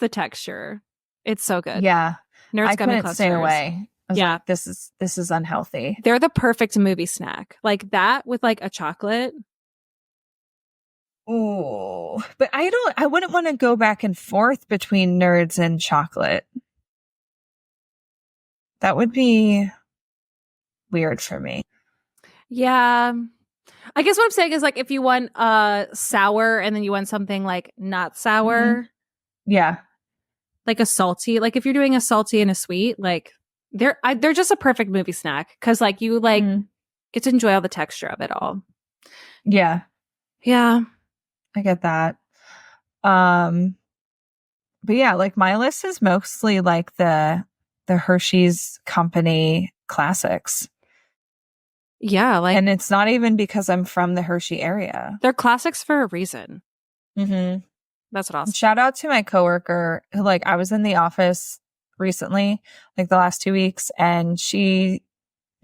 so good. Yeah. Nerds I gummy couldn't clusters. stay away. I was Yeah. like, this is unhealthy. They're the perfect movie snack. Like that with like a chocolate. Ooh. But I wouldn't want to go back and forth between nerds and chocolate. That would be weird for me. Yeah. I guess what I'm saying is like if you want sour and then you want something like not sour. Yeah. like a salty, like if you're doing a salty and a sweet, like they're just a perfect movie snack because like you like get to enjoy all the texture of it all. Yeah, Yeah. I get that. But yeah, like my list is mostly like the Hershey's Company classics. Yeah, like And it's not even because I'm from the Hershey area. they're classics for a reason. Mm-hmm. That's what I'll say. Shout out to my coworker who, like, I was in the office recently, like the last 2 weeks, and she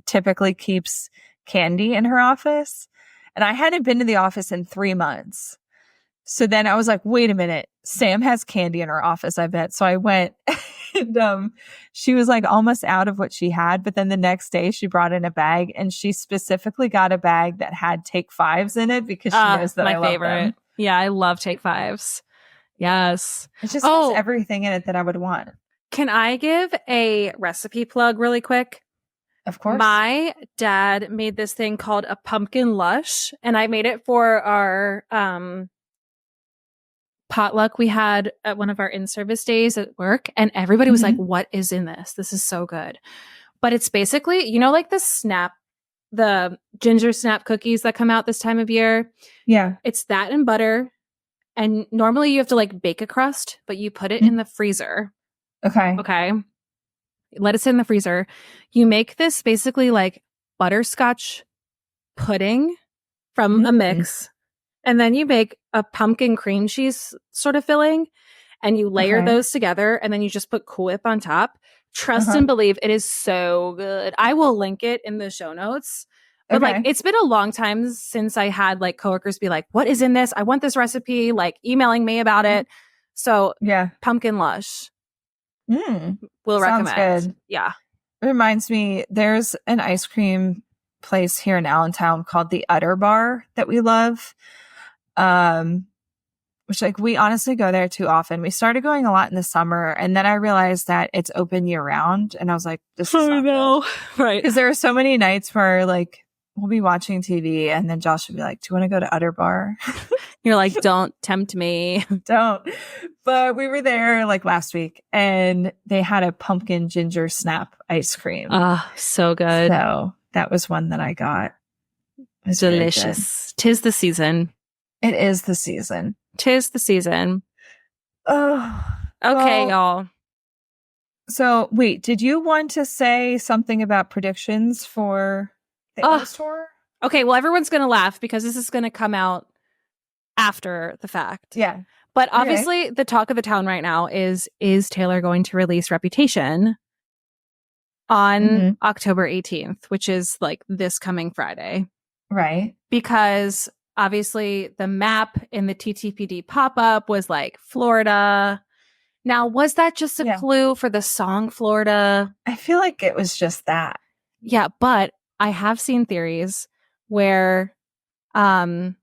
typically keeps candy in her office. And I hadn't been to the office in 3 months. So then I was like, wait a minute, Sam has candy in her office, I bet. So I went and she was like almost out of what she had. But then the next day she brought in a bag, and she specifically got a bag that had Take Fives in it because she knows that my I love favorite. them. Yeah, I love Take Fives. Yes. It just has everything in it that I would want. Can I give a recipe plug really quick? Of course. My dad made this thing called a pumpkin lush, and I made it for our potluck we had at one of our in-service days at work, and everybody was like, what is in this? This is so good. But it's basically, you know, like the ginger snap cookies that come out this time of year. Yeah. It's that and butter. And normally you have to like bake a crust, but you put it in the freezer. Okay. Okay. Let it sit in the freezer. You make this basically like butterscotch pudding from a mix. And then you make a pumpkin cream cheese sort of filling, and you layer those together, and then you just put Cool Whip on top. Trust and believe, it is so good. I will link it in the show notes. But like, it's been a long time since I had like coworkers be like, what is in this? I want this recipe, like emailing me about it. So yeah, pumpkin lush. Will Sounds recommend. good. Yeah. It reminds me, there's an ice cream place here in Allentown called the Udder Bar that we love. Which like we honestly go there too often. We started going a lot in the summer, and then I realized that it's open year round, and I was like, this is not good. Right. Because there are so many nights where like we'll be watching TV, and then Josh would be like, do you want to go to Udder Bar? You're like, don't tempt me. Don't. But we were there like last week, and they had a pumpkin ginger snap ice cream. So good. So that was one that I got. It's delicious. Tis the season. It is the season. Tis the season. Oh, okay, y'all. So wait, did you want to say something about predictions for the Ace tour? Okay, well, everyone's going to laugh because this is going to come out after the fact. Yeah. But obviously, the talk of the town right now is Taylor going to release Reputation on October 18th, which is like this coming Friday. Right. Because obviously the map in the TTPD pop-up was like Florida. Now, was that just a clue for the song Florida? I feel like it was just that. Yeah, but I have seen theories where Endgame,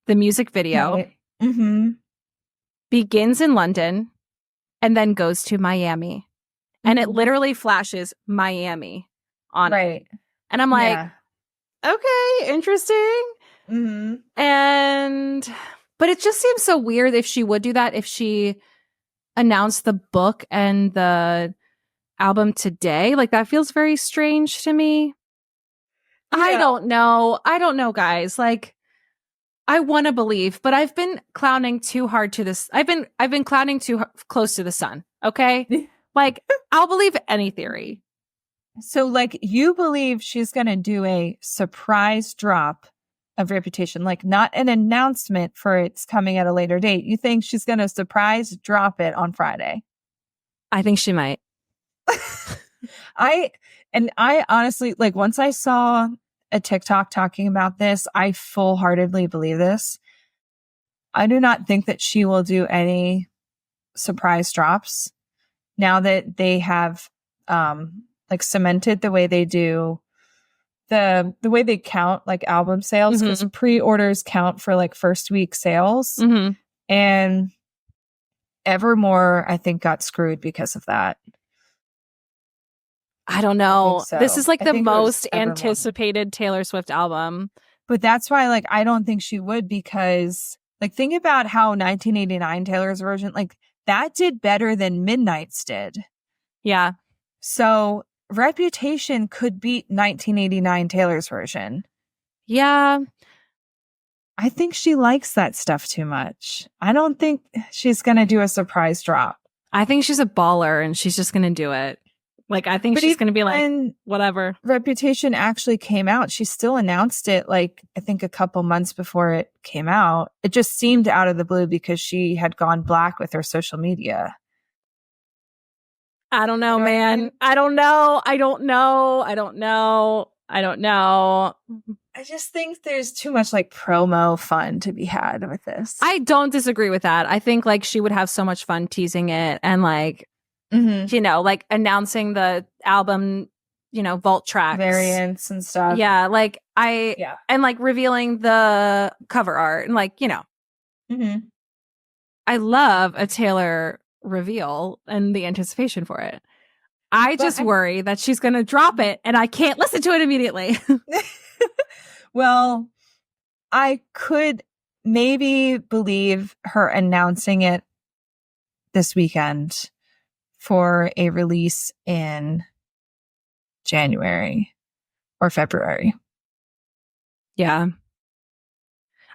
the music video, begins in London and then goes to Miami. And it literally flashes Miami on it. And I'm like, okay, interesting. But it just seems so weird if she would do that, if she announced the book and the album today. Like, that feels very strange to me. Yeah. I don't know, guys. Like, I want to believe, but I've been clowning too hard to this. I've been clowning too close to the sun. Okay. Like, I'll believe any theory. So, like, you believe she's going to do a surprise drop of Reputation, like not an announcement for it's coming at a later date. You think she's going to surprise drop it on Friday? I think she might. I honestly, like, once I saw a TikTok talking about this, I full-heartedly believe this. I do not think that she will do any surprise drops now that they have like cemented the way they do the way they count like album sales, because pre-orders count for like first week sales. And Evermore, I think, got screwed because of that. I don't know. So. This is like the most anticipated Taylor Swift album. But that's why, like, I don't think she would, because like, think about how 1989 Taylor's version, like, that did better than Midnight's did. Yeah. So Reputation could beat 1989 Taylor's version. Yeah. I think she likes that stuff too much. I don't think she's going to do a surprise drop. I think she's a baller and she's just going to do it. Like, I think she's going to be like, whatever. Reputation actually came out. She still announced it, like, I think a couple months before it came out. It just seemed out of the blue because she had gone black with her social media. I don't know, man. I don't know. I just think there's too much like promo fun to be had with this. I don't disagree with that. I think like she would have so much fun teasing it and like, you know, like announcing the album, you know, vault tracks. Variants and stuff. Yeah. Like and like revealing the cover art and like, you know, I love a Taylor reveal and the anticipation for it. I just worry that she's going to drop it and I can't listen to it immediately. Well, I could maybe believe her announcing it this weekend for a release in January or February. Yeah.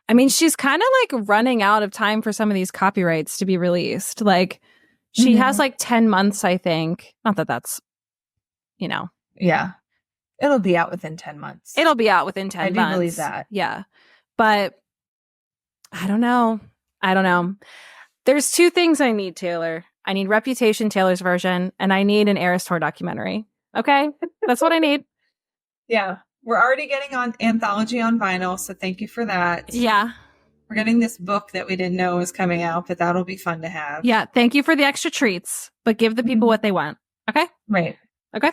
I mean, she's kind of like running out of time for some of these copyrights to be released. Like, she has like 10 months, I think. Not that that's, you know. Yeah. It'll be out within 10 months. It'll be out within 10 months. I do believe that. Yeah. But I don't know. There's two things I need, Taylor. I need Reputation, Taylor's version, and I need an Eras Tour documentary. Okay? That's what I need. Yeah. We're already getting on anthology on vinyl, so thank you for that. Yeah. We're getting this book that we didn't know was coming out, but that'll be fun to have. Yeah. Thank you for the extra treats, but give the people what they want. Okay? Right. Okay?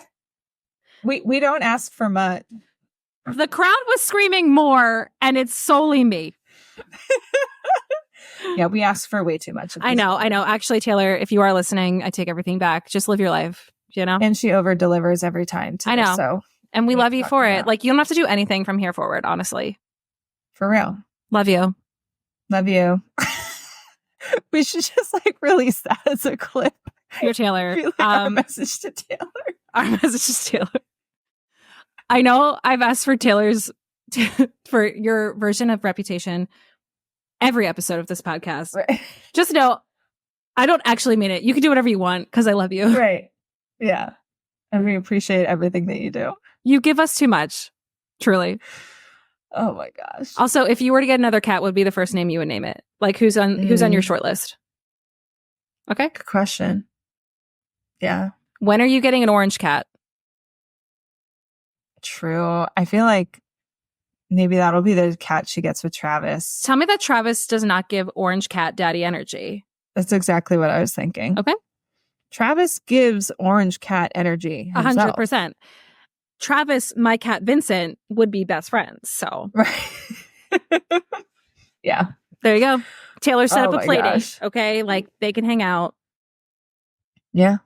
We don't ask for much. The crowd was screaming more, and it's solely me. Yeah, we ask for way too much. I know. Actually, Taylor, if you are listening, I take everything back. Just live your life, you know? And she over delivers every time. I know. So and we love you for it. Like, you don't have to do anything from here forward, honestly. For real. Love you. Love you. We should just like release that as a clip. You're Taylor. Like our message to Taylor. Our message is Taylor. I know I've asked for Taylor's for your version of Reputation every episode of this podcast. Right. Just know, I don't actually mean it. You can do whatever you want because I love you. Right. Yeah. And we appreciate everything that you do. You give us too much. Truly. Oh my gosh. Also, if you were to get another cat, what would be the first name you would name it? Like, who's on your short list? Okay. Good question. Yeah. When are you getting an orange cat? True. I feel like maybe that'll be the cat she gets with Travis. Tell me that Travis does not give orange cat daddy energy. That's exactly what I was thinking. Okay. Travis gives orange cat energy. 100%. Travis, my cat Vincent, would be best friends. So, right. Yeah. There you go. Taylor set up a play date. Okay. Like, they can hang out. Yeah.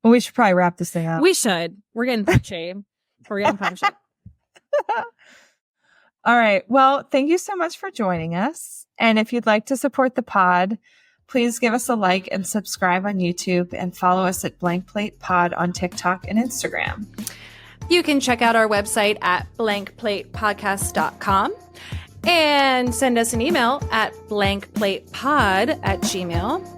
Well, we should probably wrap this thing up. We should. We're getting punchy. All right. Well, thank you so much for joining us. And if you'd like to support the pod, please give us a like and subscribe on YouTube and follow us at Blank Plate Pod on TikTok and Instagram. You can check out our website at blankplatepodcast.com and send us an email at blankplatepod@gmail.com.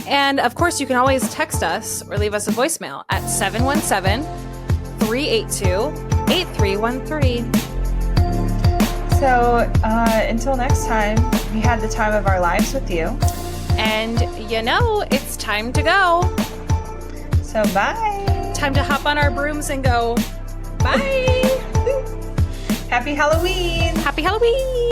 And of course, you can always text us or leave us a voicemail at 717-382-8313. So until next time, we had the time of our lives with you. And you know, it's time to go. So bye. Time to hop on our brooms and go. Bye. Happy Halloween. Happy Halloween.